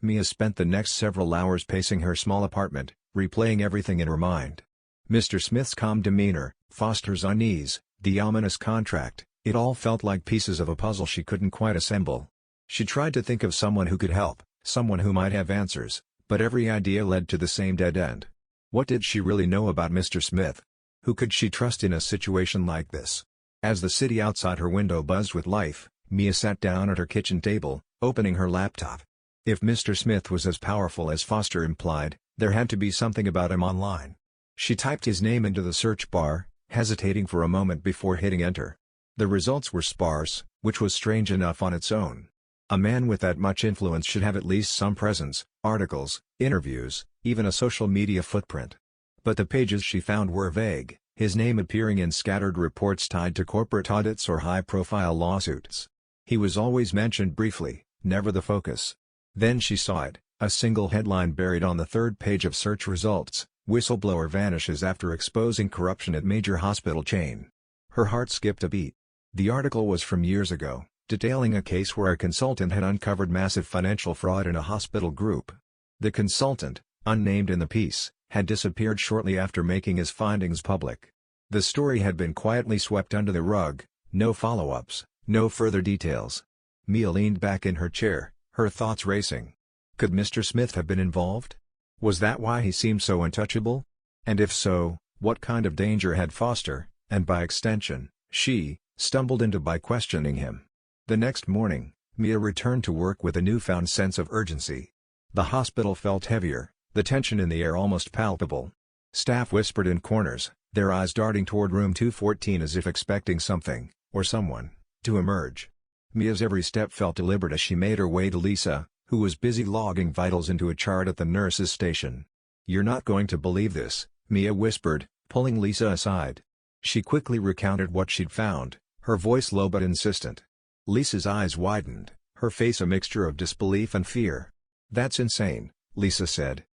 Mia spent the next several hours pacing her small apartment, replaying everything in her mind. Mr. Smith's calm demeanor, Foster's unease, the ominous contract, it all felt like pieces of a puzzle she couldn't quite assemble. She tried to think of someone who could help, someone who might have answers, but every idea led to the same dead end. What did she really know about Mr. Smith? Who could she trust in a situation like this? As the city outside her window buzzed with life, Mia sat down at her kitchen table, opening her laptop. If Mr. Smith was as powerful as Foster implied, there had to be something about him online. She typed his name into the search bar, hesitating for a moment before hitting enter. The results were sparse, which was strange enough on its own. A man with that much influence should have at least some presence, articles, interviews, even a social media footprint. But the pages she found were vague, his name appearing in scattered reports tied to corporate audits or high-profile lawsuits. He was always mentioned briefly, never the focus. Then she saw it, a single headline buried on the third page of search results: "Whistleblower vanishes after exposing corruption at major hospital chain." Her heart skipped a beat. The article was from years ago, detailing a case where a consultant had uncovered massive financial fraud in a hospital group. The consultant, unnamed in the piece, had disappeared shortly after making his findings public. The story had been quietly swept under the rug, no follow-ups, no further details. Mia leaned back in her chair, her thoughts racing. Could Mr. Smith have been involved? Was that why he seemed so untouchable? And if so, what kind of danger had Foster, and by extension, she, stumbled into by questioning him? The next morning, Mia returned to work with a newfound sense of urgency. The hospital felt heavier, the tension in the air almost palpable. Staff whispered in corners, their eyes darting toward room 214 as if expecting something, or someone, to emerge. Mia's every step felt deliberate as she made her way to Lisa, who was busy logging vitals into a chart at the nurse's station. "You're not going to believe this," Mia whispered, pulling Lisa aside. She quickly recounted what she'd found, her voice low but insistent. Lisa's eyes widened, her face a mixture of disbelief and fear. "That's insane," Lisa said.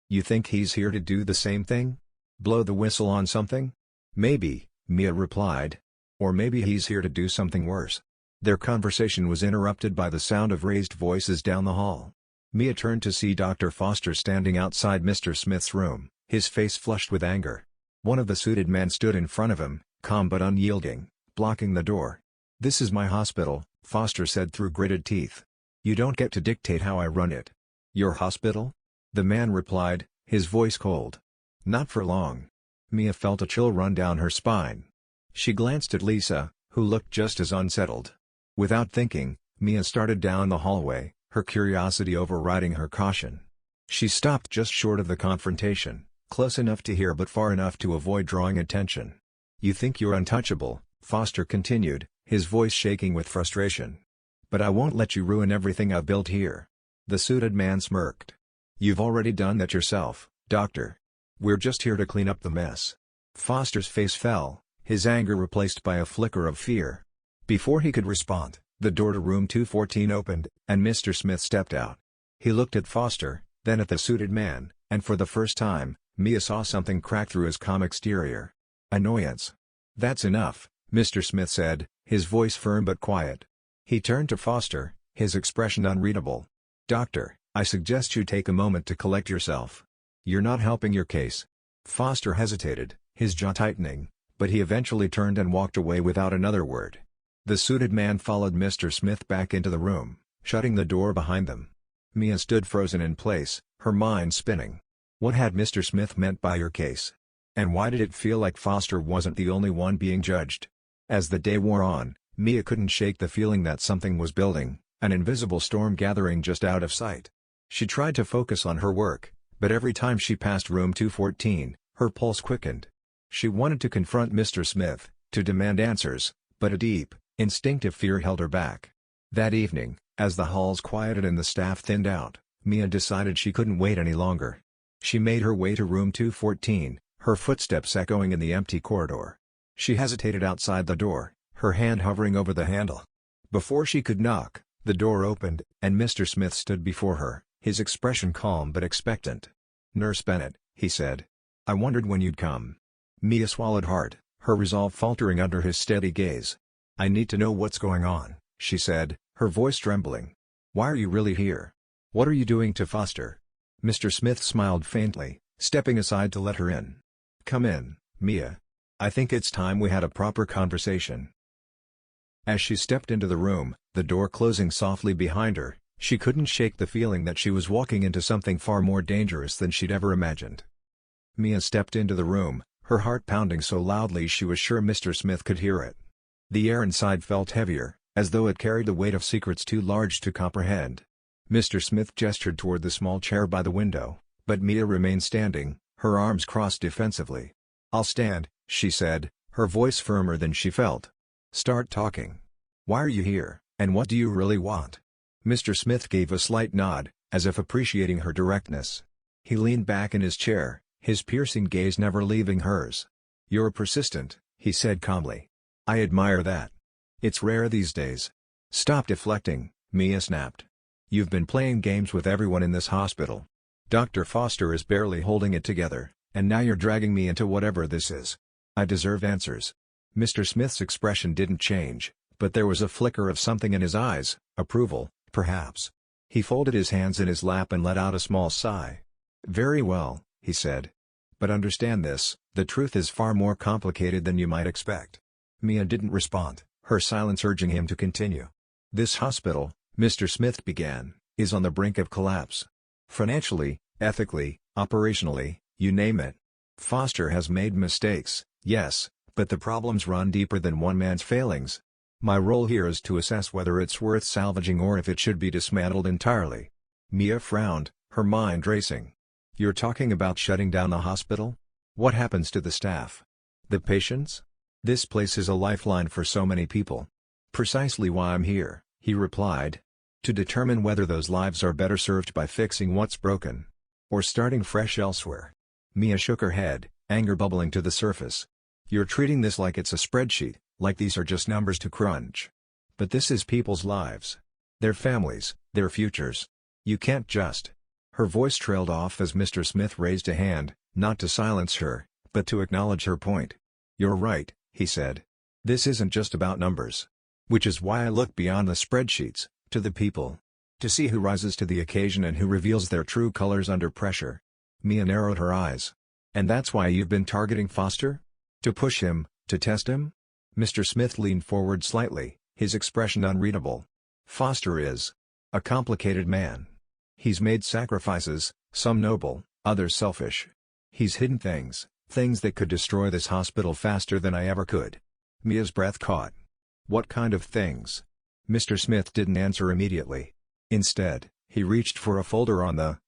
"You think he's here to do the same thing? Blow the whistle on something?" "Maybe," Mia replied. "Or maybe he's here to do something worse." Their conversation was interrupted by the sound of raised voices down the hall. Mia turned to see Dr. Foster standing outside Mr. Smith's room, his face flushed with anger. One of the suited men stood in front of him, calm but unyielding, blocking the door. "This is my hospital," Foster said through gritted teeth. "You don't get to dictate how I run it." "Your hospital?" the man replied, his voice cold. "Not for long." Mia felt a chill run down her spine. She glanced at Lisa, who looked just as unsettled. Without thinking, Mia started down the hallway, her curiosity overriding her caution. She stopped just short of the confrontation, close enough to hear but far enough to avoid drawing attention. "You think you're untouchable," Foster continued, his voice shaking with frustration. "But I won't let you ruin everything I've built here." The suited man smirked. "You've already done that yourself, Doctor. We're just here to clean up the mess." Foster's face fell, his anger replaced by a flicker of fear. Before he could respond, The door to room 214 opened, and Mr. Smith stepped out. He looked at Foster, then at the suited man, and for the first time, Mia saw something crack through his calm exterior. Annoyance. "That's enough," Mr. Smith said, his voice firm but quiet. He turned to Foster, his expression unreadable. "Doctor, I suggest you take a moment to collect yourself. You're not helping your case." Foster hesitated, his jaw tightening, but he eventually turned and walked away without another word. The suited man followed Mr. Smith back into the room, shutting the door behind them. Mia stood frozen in place, her mind spinning. What had Mr. Smith meant by your case? And why did it feel like Foster wasn't the only one being judged? As the day wore on, Mia couldn't shake the feeling that something was building, an invisible storm gathering just out of sight. She tried to focus on her work, but every time she passed room 214, her pulse quickened. She wanted to confront Mr. Smith, to demand answers, but a deep, instinctive fear held her back. That evening, as the halls quieted and the staff thinned out, Mia decided she couldn't wait any longer. She made her way to room 214, her footsteps echoing in the empty corridor. She hesitated outside the door, her hand hovering over the handle. Before she could knock, the door opened, and Mr. Smith stood before her, his expression calm but expectant. "Nurse Bennett," he said. "I wondered when you'd come." Mia swallowed hard, her resolve faltering under his steady gaze. "I need to know what's going on," she said, her voice trembling. "Why are you really here? What are you doing to Foster?" Mr. Smith smiled faintly, stepping aside to let her in. "Come in, Mia. I think it's time we had a proper conversation." As she stepped into the room, the door closing softly behind her, she couldn't shake the feeling that she was walking into something far more dangerous than she'd ever imagined. Mia stepped into the room, her heart pounding so loudly she was sure Mr. Smith could hear it. The air inside felt heavier, as though it carried the weight of secrets too large to comprehend. Mr. Smith gestured toward the small chair by the window, but Mia remained standing, her arms crossed defensively. "I'll stand," she said, her voice firmer than she felt. "Start talking. Why are you here, and what do you really want?" Mr. Smith gave a slight nod, as if appreciating her directness. He leaned back in his chair, his piercing gaze never leaving hers. "You're persistent," he said calmly. "I admire that. It's rare these days." "Stop deflecting," Mia snapped. "You've been playing games with everyone in this hospital. Dr. Foster is barely holding it together, and now you're dragging me into whatever this is. I deserve answers." Mr. Smith's expression didn't change, but there was a flicker of something in his eyes, approval, perhaps. He folded his hands in his lap and let out a small sigh. "Very well," he said. "But understand this, the truth is far more complicated than you might expect." Mia didn't respond, her silence urging him to continue. "This hospital," Mr. Smith began, "is on the brink of collapse. Financially, ethically, operationally, you name it. Foster has made mistakes, yes, but the problems run deeper than one man's failings. My role here is to assess whether it's worth salvaging or if it should be dismantled entirely." Mia frowned, her mind racing. "You're talking about shutting down the hospital? What happens to the staff? The patients? This place is a lifeline for so many people." "Precisely why I'm here," he replied. "To determine whether those lives are better served by fixing what's broken, or starting fresh elsewhere." Mia shook her head, anger bubbling to the surface. "You're treating this like it's a spreadsheet, like these are just numbers to crunch. But this is people's lives. Their families, their futures. You can't just—" Her voice trailed off as Mr. Smith raised a hand, not to silence her, but to acknowledge her point. "You're right," he said. "This isn't just about numbers. Which is why I look beyond the spreadsheets, to the people. To see who rises to the occasion and who reveals their true colors under pressure." Mia narrowed her eyes. "And that's why you've been targeting Foster? To push him, to test him?" Mr. Smith leaned forward slightly, his expression unreadable. "Foster is a complicated man. He's made sacrifices, some noble, others selfish. He's hidden things that could destroy this hospital faster than I ever could." Mia's breath caught. "What kind of things?" Mr. Smith didn't answer immediately. Instead, he reached for a folder on the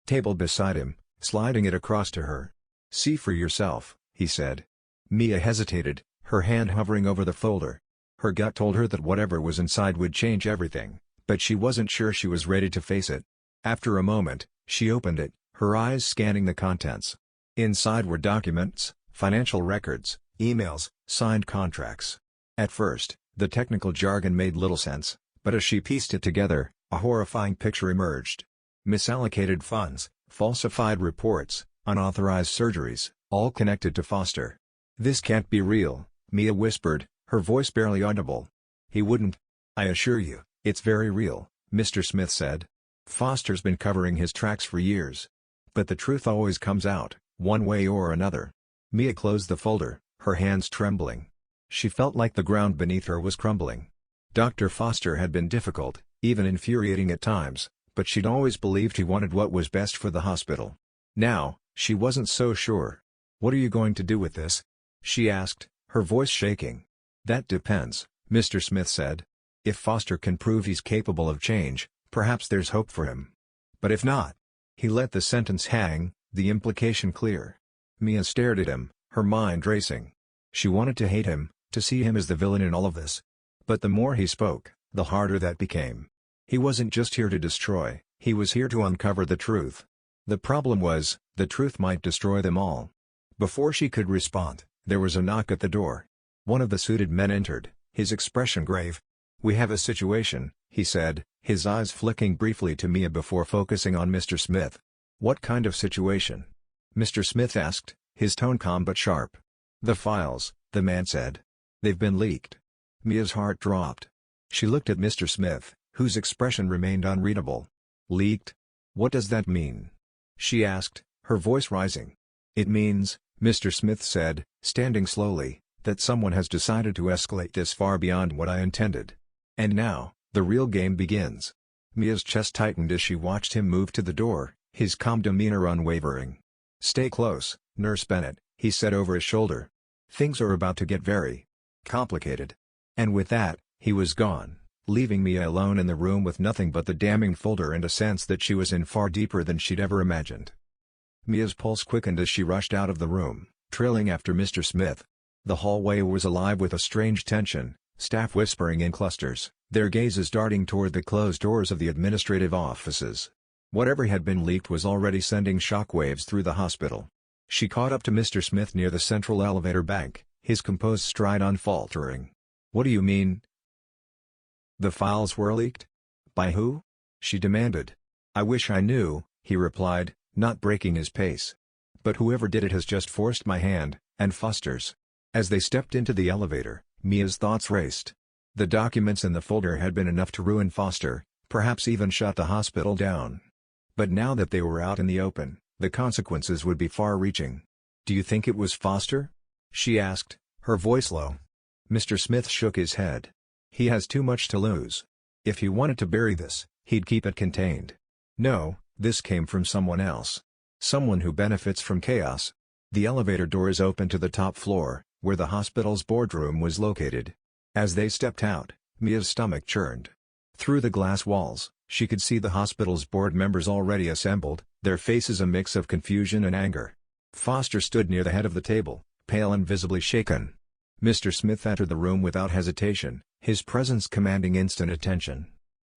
table beside him, sliding it across to her. "See for yourself," he said. Mia hesitated, her hand hovering over the folder. Her gut told her that whatever was inside would change everything, but she wasn't sure she was ready to face it. After a moment, she opened it, her eyes scanning the contents. Inside were documents, financial records, emails, signed contracts. At first, The technical jargon made little sense, but as she pieced it together, a horrifying picture emerged. Misallocated funds, falsified reports, unauthorized surgeries, all connected to Foster. "This can't be real," Mia whispered, her voice barely audible. "He wouldn't. I assure you, it's very real," Mr. Smith said. "Foster's been covering his tracks for years. But the truth always comes out, one way or another." Mia closed the folder, her hands trembling. She felt like the ground beneath her was crumbling. Dr. Foster had been difficult, even infuriating at times, but she'd always believed he wanted what was best for the hospital. Now, she wasn't so sure. "What are you going to do with this?" she asked, her voice shaking. "That depends," Mr. Smith said. "If Foster can prove he's capable of change, perhaps there's hope for him. But if not..." He let the sentence hang, the implication clear. Mia stared at him, her mind racing. She wanted to hate him, to see him as the villain in all of this. But the more he spoke, the harder that became. He wasn't just here to destroy, he was here to uncover the truth. The problem was, the truth might destroy them all. Before she could respond, there was a knock at the door. One of the suited men entered, his expression grave. "We have a situation," he said, his eyes flicking briefly to Mia before focusing on Mr. Smith. "What kind of situation?" Mr. Smith asked, his tone calm but sharp. "The files," the man said. "They've been leaked." Mia's heart dropped. She looked at Mr. Smith, whose expression remained unreadable. "Leaked? What does that mean?" she asked, her voice rising. "It means," Mr. Smith said, standing slowly, "that someone has decided to escalate this far beyond what I intended. And now, the real game begins." Mia's chest tightened as she watched him move to the door, his calm demeanor unwavering. "Stay close, Nurse Bennett," he said over his shoulder. "Things are about to get very complicated." And with that, he was gone, leaving Mia alone in the room with nothing but the damning folder and a sense that she was in far deeper than she'd ever imagined. Mia's pulse quickened as she rushed out of the room, trailing after Mr. Smith. The hallway was alive with a strange tension, staff whispering in clusters, their gazes darting toward the closed doors of the administrative offices. Whatever had been leaked was already sending shockwaves through the hospital. She caught up to Mr. Smith near the central elevator bank, his composed stride unfaltering. "What do you mean?" "The files were leaked? By who?" she demanded. "I wish I knew," he replied, not breaking his pace. "But whoever did it has just forced my hand, and Foster's." As they stepped into the elevator, Mia's thoughts raced. The documents in the folder had been enough to ruin Foster, perhaps even shut the hospital down. But now that they were out in the open, the consequences would be far-reaching. "Do you think it was Foster?" she asked, her voice low. Mr. Smith shook his head. "He has too much to lose. If he wanted to bury this, he'd keep it contained. No, this came from someone else. Someone who benefits from chaos." The elevator doors opened to the top floor, where the hospital's boardroom was located. As they stepped out, Mia's stomach churned. Through the glass walls, she could see the hospital's board members already assembled, their faces a mix of confusion and anger. Foster stood near the head of the table, pale and visibly shaken. Mr. Smith entered the room without hesitation, his presence commanding instant attention.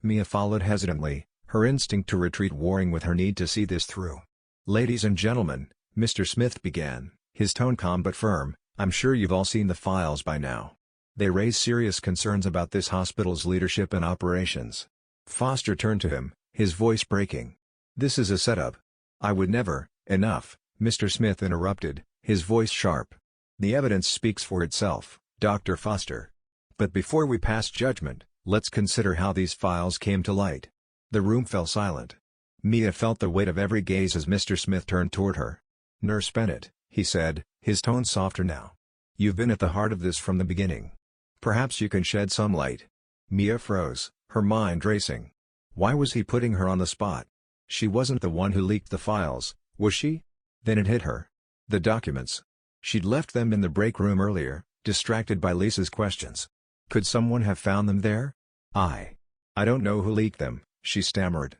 Mia followed hesitantly, her instinct to retreat warring with her need to see this through. "Ladies and gentlemen," Mr. Smith began, his tone calm but firm, "I'm sure you've all seen the files by now. They raise serious concerns about this hospital's leadership and operations." Foster turned to him, his voice breaking. "This is a setup." "I would never..." "Enough," Mr. Smith interrupted, his voice sharp. "The evidence speaks for itself, Dr. Foster. But before we pass judgment, let's consider how these files came to light." The room fell silent. Mia felt the weight of every gaze as Mr. Smith turned toward her. "Nurse Bennett," he said, his tone softer now. "You've been at the heart of this from the beginning. Perhaps you can shed some light." Mia froze, her mind racing. Why was he putting her on the spot? She wasn't the one who leaked the files, was she? Then it hit her. The documents. She'd left them in the break room earlier, distracted by Lisa's questions. Could someone have found them there? I don't know who leaked them," she stammered.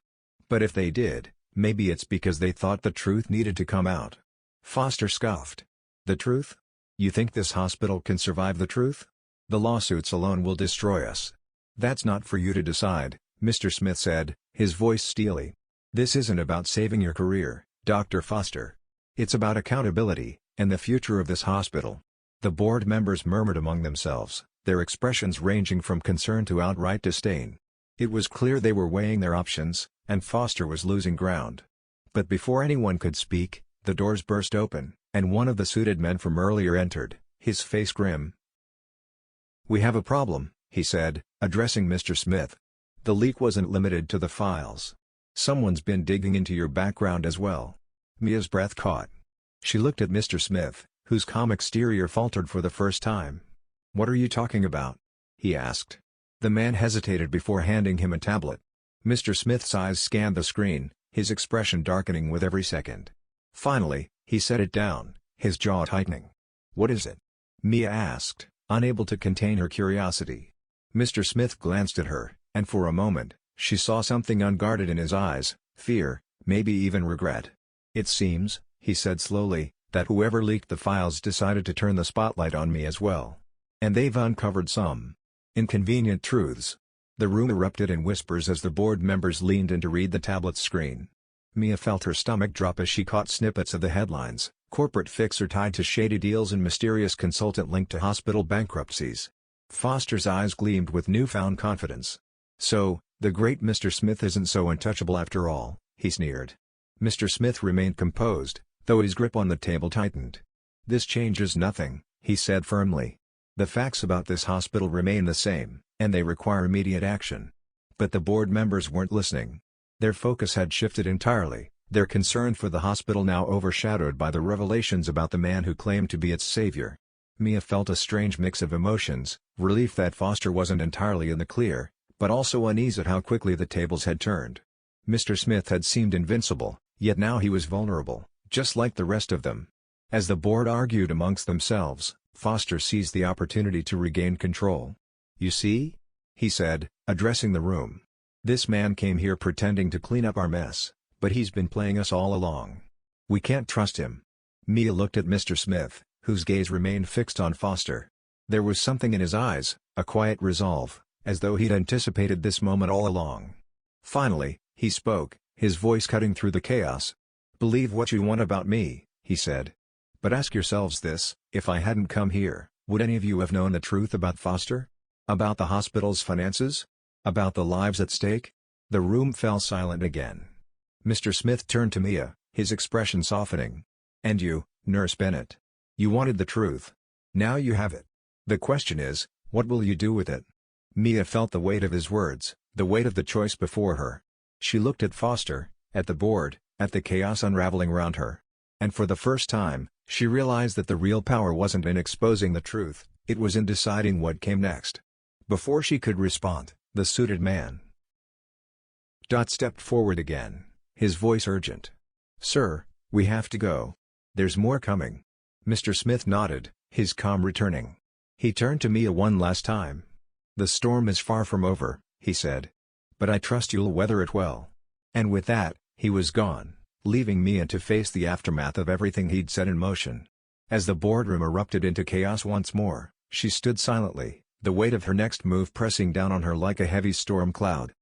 "But if they did, maybe it's because they thought the truth needed to come out." Foster scoffed. "The truth? You think this hospital can survive the truth? The lawsuits alone will destroy us." "That's not for you to decide," Mr. Smith said, his voice steely. "This isn't about saving your career, Dr. Foster. It's about accountability, and the future of this hospital." The board members murmured among themselves, their expressions ranging from concern to outright disdain. It was clear they were weighing their options, and Foster was losing ground. But before anyone could speak, the doors burst open, and one of the suited men from earlier entered, his face grim. "We have a problem," he said, addressing Mr. Smith. "The leak wasn't limited to the files. Someone's been digging into your background as well." Mia's breath caught. She looked at Mr. Smith, whose calm exterior faltered for the first time. "What are you talking about?" he asked. The man hesitated before handing him a tablet. Mr. Smith's eyes scanned the screen, his expression darkening with every second. Finally, he set it down, his jaw tightening. "What is it?" Mia asked, unable to contain her curiosity. Mr. Smith glanced at her, and for a moment, she saw something unguarded in his eyes, fear, maybe even regret. "It seems," he said slowly, "that whoever leaked the files decided to turn the spotlight on me as well. And they've uncovered some inconvenient truths." The room erupted in whispers as the board members leaned in to read the tablet's screen. Mia felt her stomach drop as she caught snippets of the headlines: "Corporate fixer tied to shady deals and mysterious consultant linked to hospital bankruptcies." Foster's eyes gleamed with newfound confidence. "So, the great Mr. Smith isn't so untouchable after all," he sneered. Mr. Smith remained composed, though his grip on the table tightened. "This changes nothing," he said firmly. "The facts about this hospital remain the same, and they require immediate action." But the board members weren't listening. Their focus had shifted entirely, their concern for the hospital now overshadowed by the revelations about the man who claimed to be its savior. Mia felt a strange mix of emotions, relief that Foster wasn't entirely in the clear, but also unease at how quickly the tables had turned. Mr. Smith had seemed invincible, yet now he was vulnerable, just like the rest of them. As the board argued amongst themselves, Foster seized the opportunity to regain control. "You see?" he said, addressing the room. "This man came here pretending to clean up our mess, but he's been playing us all along. We can't trust him." Mia looked at Mr. Smith, whose gaze remained fixed on Foster. There was something in his eyes, a quiet resolve, as though he'd anticipated this moment all along. Finally, he spoke, his voice cutting through the chaos. "Believe what you want about me," he said. "But ask yourselves this: if I hadn't come here, would any of you have known the truth about Foster? About the hospital's finances? About the lives at stake?" The room fell silent again. Mr. Smith turned to Mia, his expression softening. "And you, Nurse Bennett? You wanted the truth. Now you have it. The question is, what will you do with it?" Mia felt the weight of his words, the weight of the choice before her. She looked at Foster, at the board, at the chaos unraveling around her. And for the first time, she realized that the real power wasn't in exposing the truth, it was in deciding what came next. Before she could respond, the suited man stepped forward again, his voice urgent. "Sir, we have to go. There's more coming." Mr. Smith nodded, his calm returning. He turned to Mia one last time. "The storm is far from over," he said. "But I trust you'll weather it well." And with that, he was gone, leaving Mia to face the aftermath of everything he'd set in motion. As the boardroom erupted into chaos once more, she stood silently, the weight of her next move pressing down on her like a heavy storm cloud.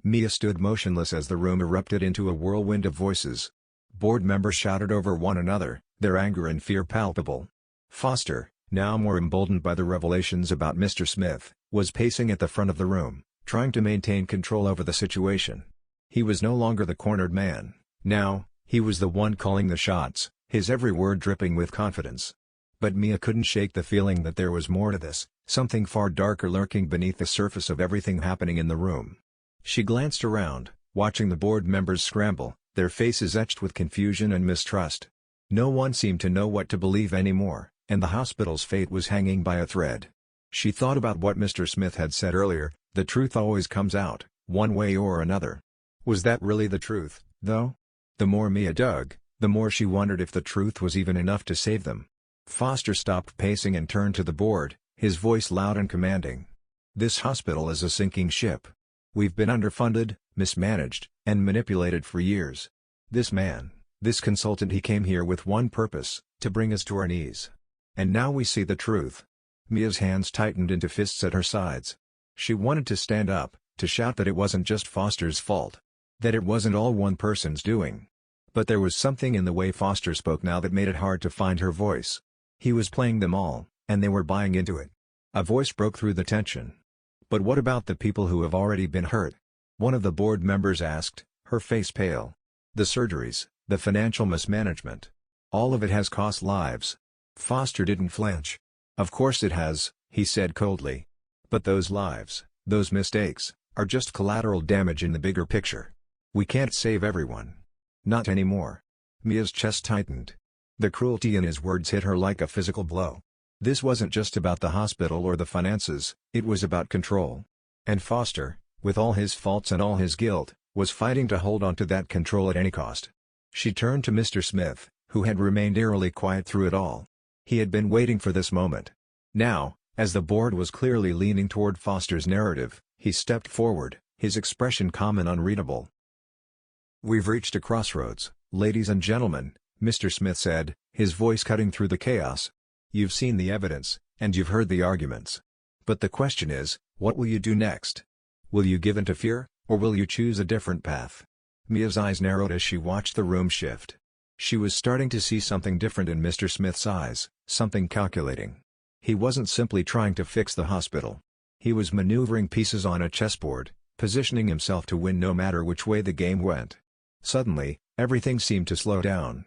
Mia stood motionless as the room erupted into a whirlwind of voices. Board members shouted over one another, their anger and fear palpable. Foster, now more emboldened by the revelations about Mr. Smith, was pacing at the front of the room, trying to maintain control over the situation. He was no longer the cornered man. Now, he was the one calling the shots, his every word dripping with confidence. But Mia couldn't shake the feeling that there was more to this, something far darker lurking beneath the surface of everything happening in the room. She glanced around, watching the board members scramble, their faces etched with confusion and mistrust. No one seemed to know what to believe anymore, and the hospital's fate was hanging by a thread. She thought about what Mr. Smith had said earlier: the truth always comes out, one way or another. Was that really the truth, though? The more Mia dug, the more she wondered if the truth was even enough to save them. Foster stopped pacing and turned to the board, his voice loud and commanding. "This hospital is a sinking ship. We've been underfunded, mismanaged, and manipulated for years. This man, this consultant, he came here with one purpose: to bring us to our knees. And now we see the truth." Mia's hands tightened into fists at her sides. She wanted to stand up, to shout that it wasn't just Foster's fault, that it wasn't all one person's doing. But there was something in the way Foster spoke now that made it hard to find her voice. He was playing them all, and they were buying into it. A voice broke through the tension. "But what about the people who have already been hurt?" one of the board members asked, her face pale. "The surgeries, the financial mismanagement. All of it has cost lives." Foster didn't flinch. "Of course it has," he said coldly. "But those lives, those mistakes, are just collateral damage in the bigger picture. We can't save everyone. Not anymore." Mia's chest tightened. The cruelty in his words hit her like a physical blow. This wasn't just about the hospital or the finances, it was about control. And Foster, with all his faults and all his guilt, was fighting to hold on to that control at any cost. She turned to Mr. Smith, who had remained eerily quiet through it all. He had been waiting for this moment. Now, as the board was clearly leaning toward Foster's narrative, he stepped forward, his expression calm and unreadable. "We've reached a crossroads, ladies and gentlemen," Mr. Smith said, his voice cutting through the chaos. "You've seen the evidence, and you've heard the arguments. But the question is, what will you do next? Will you give in to fear, or will you choose a different path?" Mia's eyes narrowed as she watched the room shift. She was starting to see something different in Mr. Smith's eyes, something calculating. He wasn't simply trying to fix the hospital. He was maneuvering pieces on a chessboard, positioning himself to win no matter which way the game went. Suddenly, everything seemed to slow down.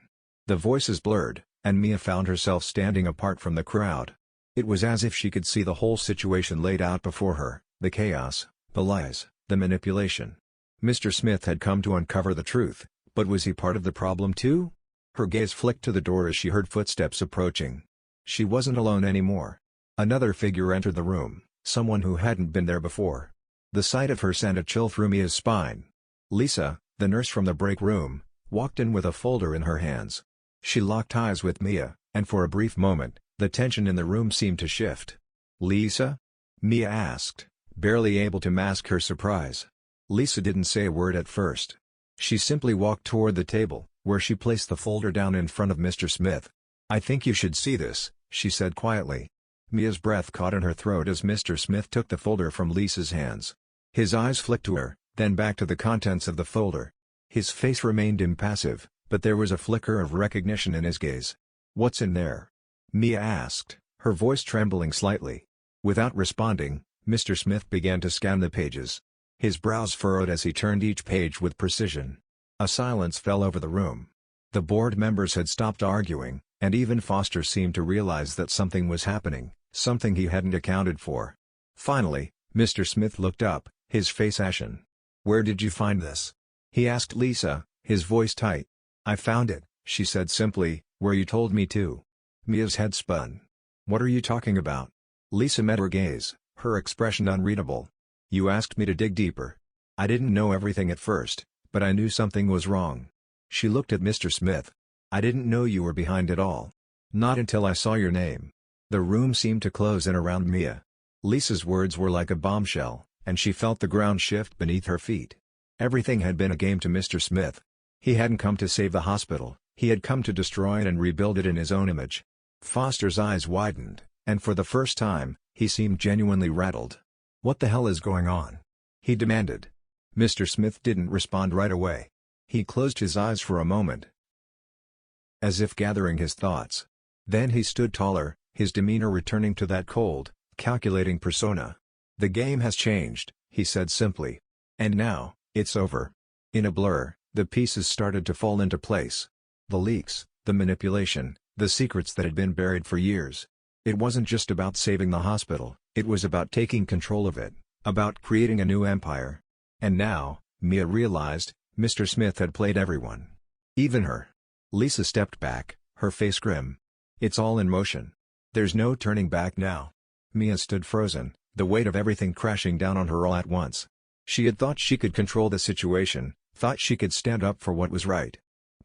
The voices blurred, and Mia found herself standing apart from the crowd. It was as if she could see the whole situation laid out before her, the chaos, the lies, the manipulation. Mr. Smith had come to uncover the truth, but was he part of the problem too? Her gaze flicked to the door as she heard footsteps approaching. She wasn't alone anymore. Another figure entered the room, someone who hadn't been there before. The sight of her sent a chill through Mia's spine. Lisa, the nurse from the break room, walked in with a folder in her hands. She locked eyes with Mia, and for a brief moment, the tension in the room seemed to shift. "Lisa?" Mia asked, barely able to mask her surprise. Lisa didn't say a word at first. She simply walked toward the table, where she placed the folder down in front of Mr. Smith. "I think you should see this," she said quietly. Mia's breath caught in her throat as Mr. Smith took the folder from Lisa's hands. His eyes flicked to her, then back to the contents of the folder. His face remained impassive, but there was a flicker of recognition in his gaze. "What's in there?" Mia asked, her voice trembling slightly. Without responding, Mr. Smith began to scan the pages. His brows furrowed as he turned each page with precision. A silence fell over the room. The board members had stopped arguing, and even Foster seemed to realize that something was happening, something he hadn't accounted for. Finally, Mr. Smith looked up, his face ashen. "Where did you find this?" he asked Lisa, his voice tight. "I found it," she said simply, "where you told me to." Mia's head spun. "What are you talking about?" Lisa met her gaze, her expression unreadable. "You asked me to dig deeper. I didn't know everything at first, but I knew something was wrong." She looked at Mr. Smith. "I didn't know you were behind it all. Not until I saw your name." The room seemed to close in around Mia. Lisa's words were like a bombshell, and she felt the ground shift beneath her feet. Everything had been a game to Mr. Smith. He hadn't come to save the hospital, he had come to destroy it and rebuild it in his own image. Foster's eyes widened, and for the first time, he seemed genuinely rattled. "What the hell is going on?" he demanded. Mr. Smith didn't respond right away. He closed his eyes for a moment, as if gathering his thoughts. Then he stood taller, his demeanor returning to that cold, calculating persona. "The game has changed," he said simply. "And now, it's over." In a blur, the pieces started to fall into place. The leaks, the manipulation, the secrets that had been buried for years. It wasn't just about saving the hospital, it was about taking control of it, about creating a new empire. And now, Mia realized, Mr. Smith had played everyone. Even her. Lisa stepped back, her face grim. "It's all in motion. There's no turning back now." Mia stood frozen, the weight of everything crashing down on her all at once. She had thought she could control the situation, thought she could stand up for what was right.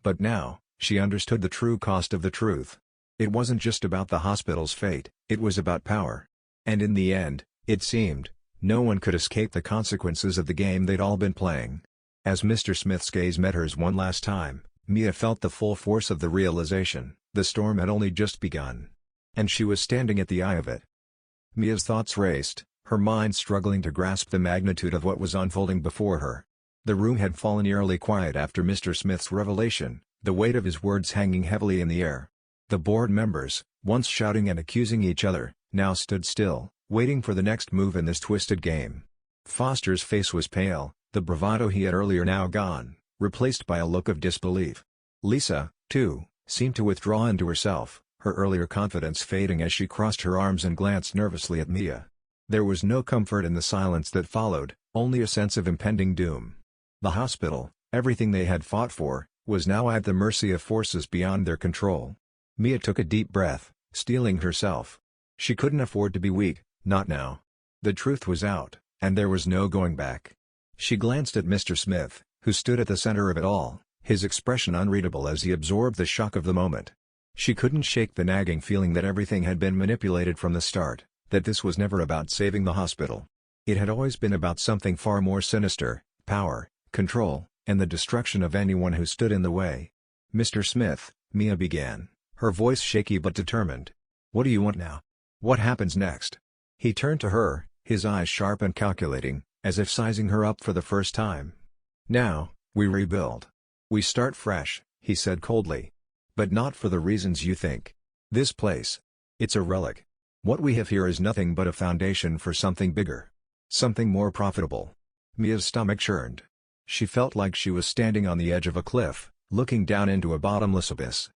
But now, she understood the true cost of the truth. It wasn't just about the hospital's fate, it was about power. And in the end, it seemed, no one could escape the consequences of the game they'd all been playing. As Mr. Smith's gaze met hers one last time, Mia felt the full force of the realization, the storm had only just begun. And she was standing at the eye of it. Mia's thoughts raced, her mind struggling to grasp the magnitude of what was unfolding before her. The room had fallen eerily quiet after Mr. Smith's revelation, the weight of his words hanging heavily in the air. The board members, once shouting and accusing each other, now stood still, waiting for the next move in this twisted game. Foster's face was pale, the bravado he had earlier now gone, replaced by a look of disbelief. Lisa, too, seemed to withdraw into herself, her earlier confidence fading as she crossed her arms and glanced nervously at Mia. There was no comfort in the silence that followed, only a sense of impending doom. The hospital, everything they had fought for, was now at the mercy of forces beyond their control. Mia took a deep breath, steeling herself. She couldn't afford to be weak, not now. The truth was out, and there was no going back. She glanced at Mr. Smith, who stood at the center of it all, his expression unreadable as he absorbed the shock of the moment. She couldn't shake the nagging feeling that everything had been manipulated from the start, that this was never about saving the hospital. It had always been about something far more sinister: power, control, and the destruction of anyone who stood in the way. "Mr. Smith," Mia began, her voice shaky but determined. "What do you want now? What happens next?" He turned to her, his eyes sharp and calculating, as if sizing her up for the first time. "Now, we rebuild. We start fresh," he said coldly. "But not for the reasons you think. This place. It's a relic. What we have here is nothing but a foundation for something bigger. Something more profitable." Mia's stomach churned. She felt like she was standing on the edge of a cliff, looking down into a bottomless abyss.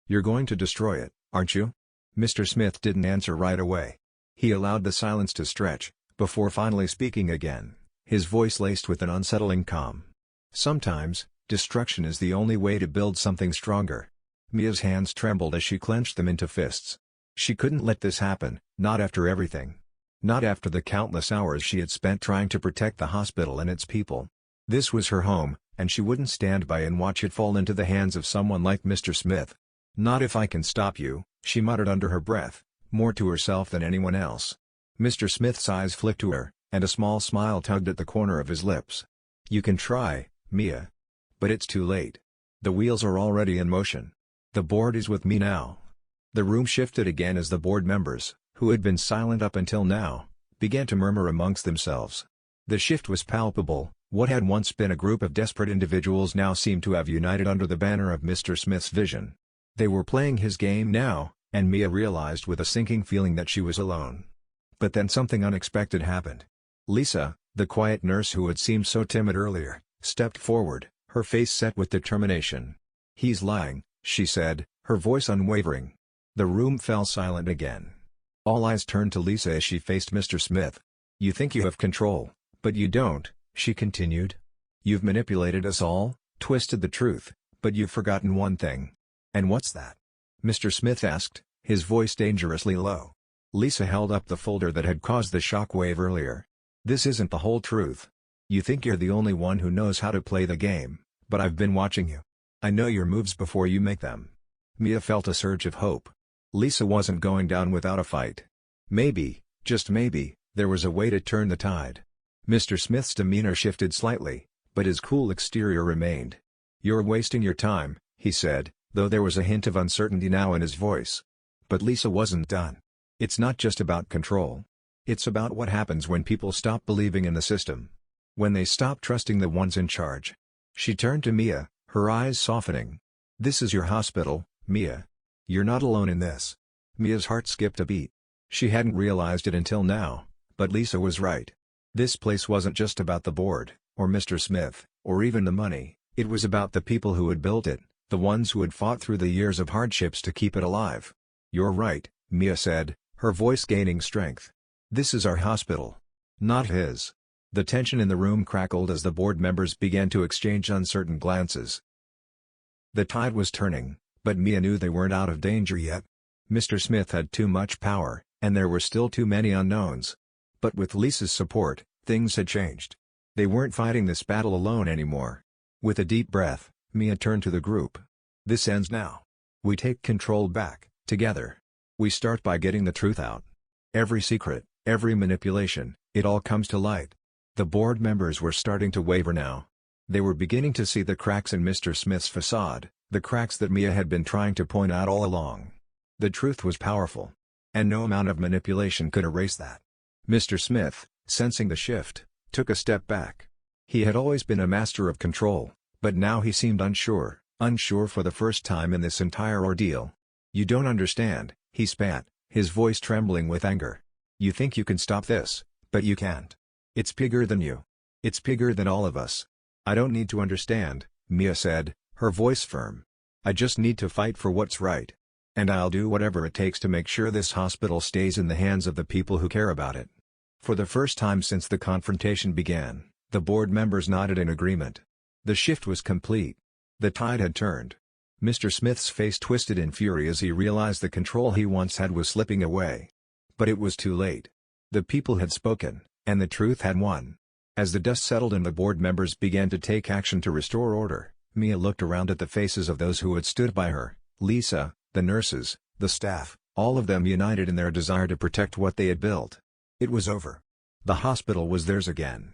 "You're going to destroy it, aren't you?" Mr. Smith didn't answer right away. He allowed the silence to stretch, before finally speaking again, his voice laced with an unsettling calm. "Sometimes, destruction is the only way to build something stronger." Mia's hands trembled as she clenched them into fists. She couldn't let this happen, not after everything. Not after the countless hours she had spent trying to protect the hospital and its people. This was her home, and she wouldn't stand by and watch it fall into the hands of someone like Mr. Smith. "Not if I can stop you," she muttered under her breath, more to herself than anyone else. Mr. Smith's eyes flicked to her, and a small smile tugged at the corner of his lips. "You can try, Mia. But it's too late. The wheels are already in motion. The board is with me now." The room shifted again as the board members, who had been silent up until now, began to murmur amongst themselves. The shift was palpable. What had once been a group of desperate individuals now seemed to have united under the banner of Mr. Smith's vision. They were playing his game now, and Mia realized with a sinking feeling that she was alone. But then something unexpected happened. Lisa, the quiet nurse who had seemed so timid earlier, stepped forward, her face set with determination. "He's lying," she said, her voice unwavering. The room fell silent again. All eyes turned to Lisa as she faced Mr. Smith. "You think you have control, but you don't," she continued. "You've manipulated us all, twisted the truth, but you've forgotten one thing." "And what's that?" Mr. Smith asked, his voice dangerously low. Lisa held up the folder that had caused the shockwave earlier. "This isn't the whole truth. You think you're the only one who knows how to play the game, but I've been watching you. I know your moves before you make them." Mia felt a surge of hope. Lisa wasn't going down without a fight. Maybe, just maybe, there was a way to turn the tide. Mr. Smith's demeanor shifted slightly, but his cool exterior remained. "You're wasting your time," he said, though there was a hint of uncertainty now in his voice. But Lisa wasn't done. "It's not just about control. It's about what happens when people stop believing in the system. When they stop trusting the ones in charge." She turned to Mia, her eyes softening. "This is your hospital, Mia. You're not alone in this." Mia's heart skipped a beat. She hadn't realized it until now, but Lisa was right. This place wasn't just about the board, or Mr. Smith, or even the money. It was about the people who had built it, the ones who had fought through the years of hardships to keep it alive. "You're right," Mia said, her voice gaining strength. "This is our hospital. Not his." The tension in the room crackled as the board members began to exchange uncertain glances. The tide was turning, but Mia knew they weren't out of danger yet. Mr. Smith had too much power, and there were still too many unknowns. But with Lisa's support, things had changed. They weren't fighting this battle alone anymore. With a deep breath, Mia turned to the group. "This ends now. We take control back, together. We start by getting the truth out. Every secret, every manipulation, it all comes to light." The board members were starting to waver now. They were beginning to see the cracks in Mr. Smith's facade, the cracks that Mia had been trying to point out all along. The truth was powerful, and no amount of manipulation could erase that. Mr. Smith, sensing the shift, took a step back. He had always been a master of control, but now he seemed unsure for the first time in this entire ordeal. "You don't understand," he spat, his voice trembling with anger. You think you can stop this, but you can't. It's bigger than you. It's bigger than all of us. I don't need to understand, Mia said, her voice firm. I just need to fight for what's right. And I'll do whatever it takes to make sure this hospital stays in the hands of the people who care about it. For the first time since the confrontation began, the board members nodded in agreement. The shift was complete. The tide had turned. Mr. Smith's face twisted in fury as he realized the control he once had was slipping away. But it was too late. The people had spoken, and the truth had won. As the dust settled and the board members began to take action to restore order, Mia looked around at the faces of those who had stood by her: Lisa, the nurses, the staff, all of them united in their desire to protect what they had built. It was over. The hospital was theirs again.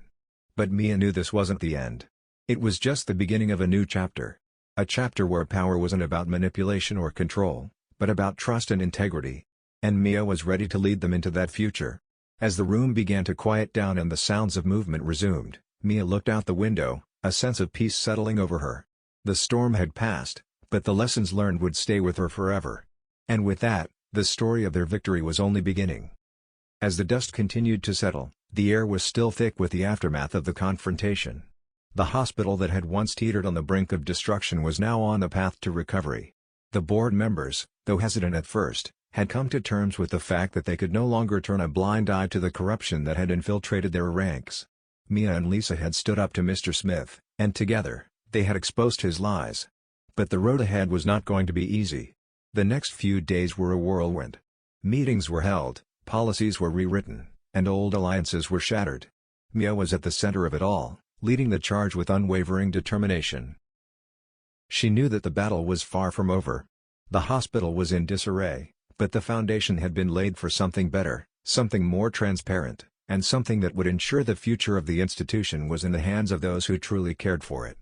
But Mia knew this wasn't the end. It was just the beginning of a new chapter. A chapter where power wasn't about manipulation or control, but about trust and integrity. And Mia was ready to lead them into that future. As the room began to quiet down and the sounds of movement resumed, Mia looked out the window, a sense of peace settling over her. The storm had passed, but the lessons learned would stay with her forever. And with that, the story of their victory was only beginning. As the dust continued to settle, the air was still thick with the aftermath of the confrontation. The hospital that had once teetered on the brink of destruction was now on the path to recovery. The board members, though hesitant at first, had come to terms with the fact that they could no longer turn a blind eye to the corruption that had infiltrated their ranks. Mia and Lisa had stood up to Mr. Smith, and together, they had exposed his lies. But the road ahead was not going to be easy. The next few days were a whirlwind. Meetings were held, policies were rewritten, and old alliances were shattered. Mia was at the center of it all, leading the charge with unwavering determination. She knew that the battle was far from over. The hospital was in disarray, but the foundation had been laid for something better, something more transparent, and something that would ensure the future of the institution was in the hands of those who truly cared for it.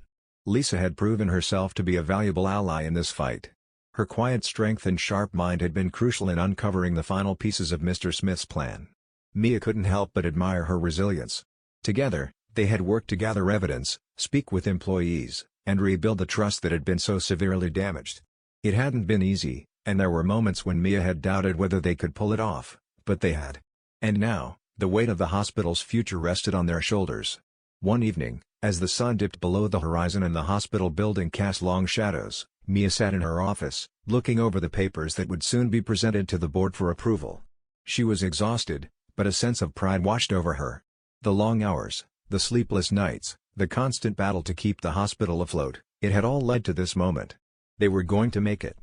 Lisa had proven herself to be a valuable ally in this fight. Her quiet strength and sharp mind had been crucial in uncovering the final pieces of Mr. Smith's plan. Mia couldn't help but admire her resilience. Together, they had worked to gather evidence, speak with employees, and rebuild the trust that had been so severely damaged. It hadn't been easy, and there were moments when Mia had doubted whether they could pull it off, but they had. And now, the weight of the hospital's future rested on their shoulders. One evening, as the sun dipped below the horizon and the hospital building cast long shadows, Mia sat in her office, looking over the papers that would soon be presented to the board for approval. She was exhausted, but a sense of pride washed over her. The long hours, the sleepless nights, the constant battle to keep the hospital afloat, it had all led to this moment. They were going to make it.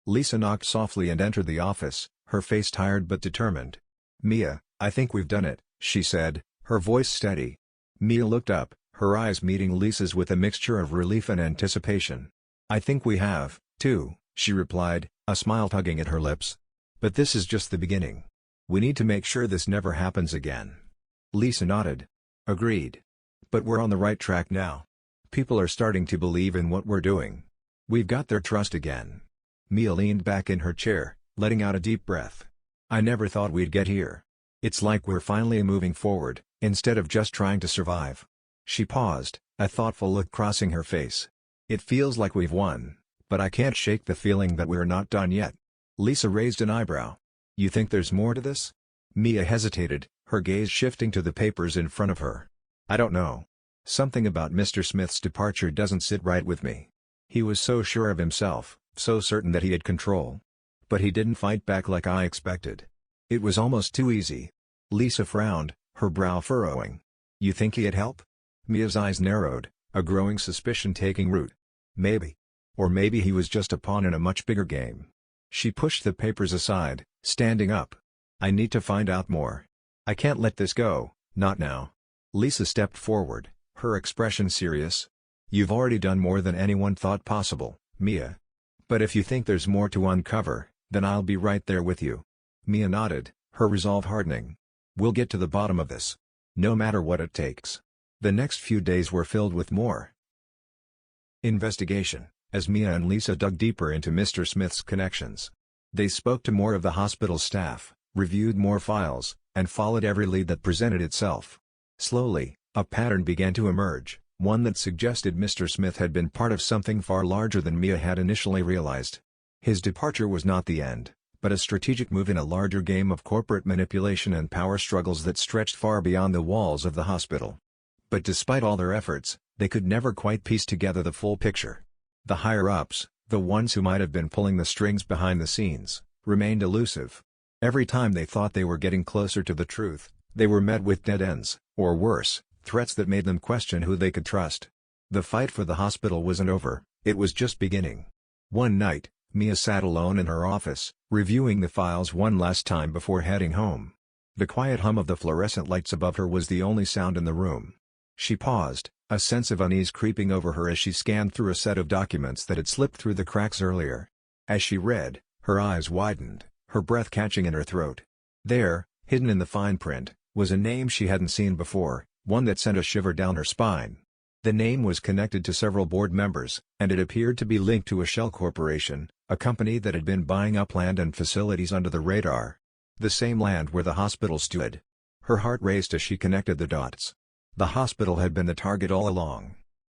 Lisa knocked softly and entered the office, her face tired but determined. "Mia, I think we've done it," she said, her voice steady. Mia looked up, her eyes meeting Lisa's with a mixture of relief and anticipation. "I think we have, too," she replied, a smile tugging at her lips. "But this is just the beginning. We need to make sure this never happens again." Lisa nodded. "Agreed. But we're on the right track now. People are starting to believe in what we're doing. We've got their trust again." Mia leaned back in her chair, letting out a deep breath. "I never thought we'd get here. It's like we're finally moving forward, instead of just trying to survive." She paused, a thoughtful look crossing her face. "It feels like we've won, but I can't shake the feeling that we're not done yet." Lisa raised an eyebrow. "You think there's more to this?" Mia hesitated, her gaze shifting to the papers in front of her. "I don't know. Something about Mr. Smith's departure doesn't sit right with me. He was so sure of himself, so certain that he had control. But he didn't fight back like I expected. It was almost too easy." Lisa frowned, her brow furrowing. "You think he had help?" Mia's eyes narrowed, a growing suspicion taking root. "Maybe. Or maybe he was just a pawn in a much bigger game." She pushed the papers aside, standing up. "I need to find out more. I can't let this go, not now." Lisa stepped forward, her expression serious. "You've already done more than anyone thought possible, Mia. But if you think there's more to uncover, then I'll be right there with you." Mia nodded, her resolve hardening. "We'll get to the bottom of this. No matter what it takes." The next few days were filled with more investigation, as Mia and Lisa dug deeper into Mr. Smith's connections. They spoke to more of the hospital staff, reviewed more files, and followed every lead that presented itself. Slowly, a pattern began to emerge, one that suggested Mr. Smith had been part of something far larger than Mia had initially realized. His departure was not the end, but a strategic move in a larger game of corporate manipulation and power struggles that stretched far beyond the walls of the hospital. But despite all their efforts, they could never quite piece together the full picture. The higher-ups, the ones who might have been pulling the strings behind the scenes, remained elusive. Every time they thought they were getting closer to the truth, they were met with dead ends, or worse, threats that made them question who they could trust. The fight for the hospital wasn't over, it was just beginning. One night, Mia sat alone in her office, reviewing the files one last time before heading home. The quiet hum of the fluorescent lights above her was the only sound in the room. She paused, a sense of unease creeping over her as she scanned through a set of documents that had slipped through the cracks earlier. As she read, her eyes widened, her breath catching in her throat. There, hidden in the fine print, was a name she hadn't seen before, one that sent a shiver down her spine. The name was connected to several board members, and it appeared to be linked to a shell corporation, a company that had been buying up land and facilities under the radar. The same land where the hospital stood. Her heart raced as she connected the dots. The hospital had been the target all along.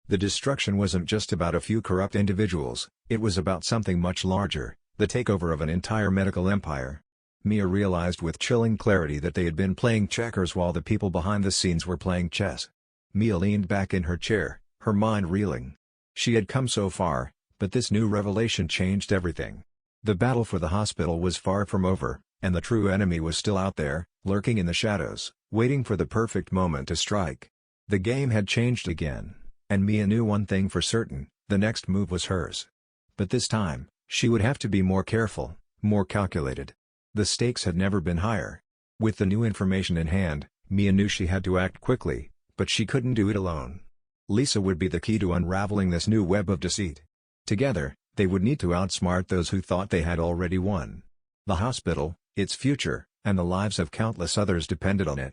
The destruction wasn't just about a few corrupt individuals, it was about something much larger, the takeover of an entire medical empire. Mia realized with chilling clarity that they had been playing checkers while the people behind the scenes were playing chess. Mia leaned back in her chair, her mind reeling. She had come so far, but this new revelation changed everything. The battle for the hospital was far from over, and the true enemy was still out there, lurking in the shadows, waiting for the perfect moment to strike. The game had changed again, and Mia knew one thing for certain, the next move was hers. But this time, she would have to be more careful, more calculated. The stakes had never been higher. With the new information in hand, Mia knew she had to act quickly, but she couldn't do it alone. Lisa would be the key to unraveling this new web of deceit. Together, they would need to outsmart those who thought they had already won. The hospital, its future, and the lives of countless others depended on it.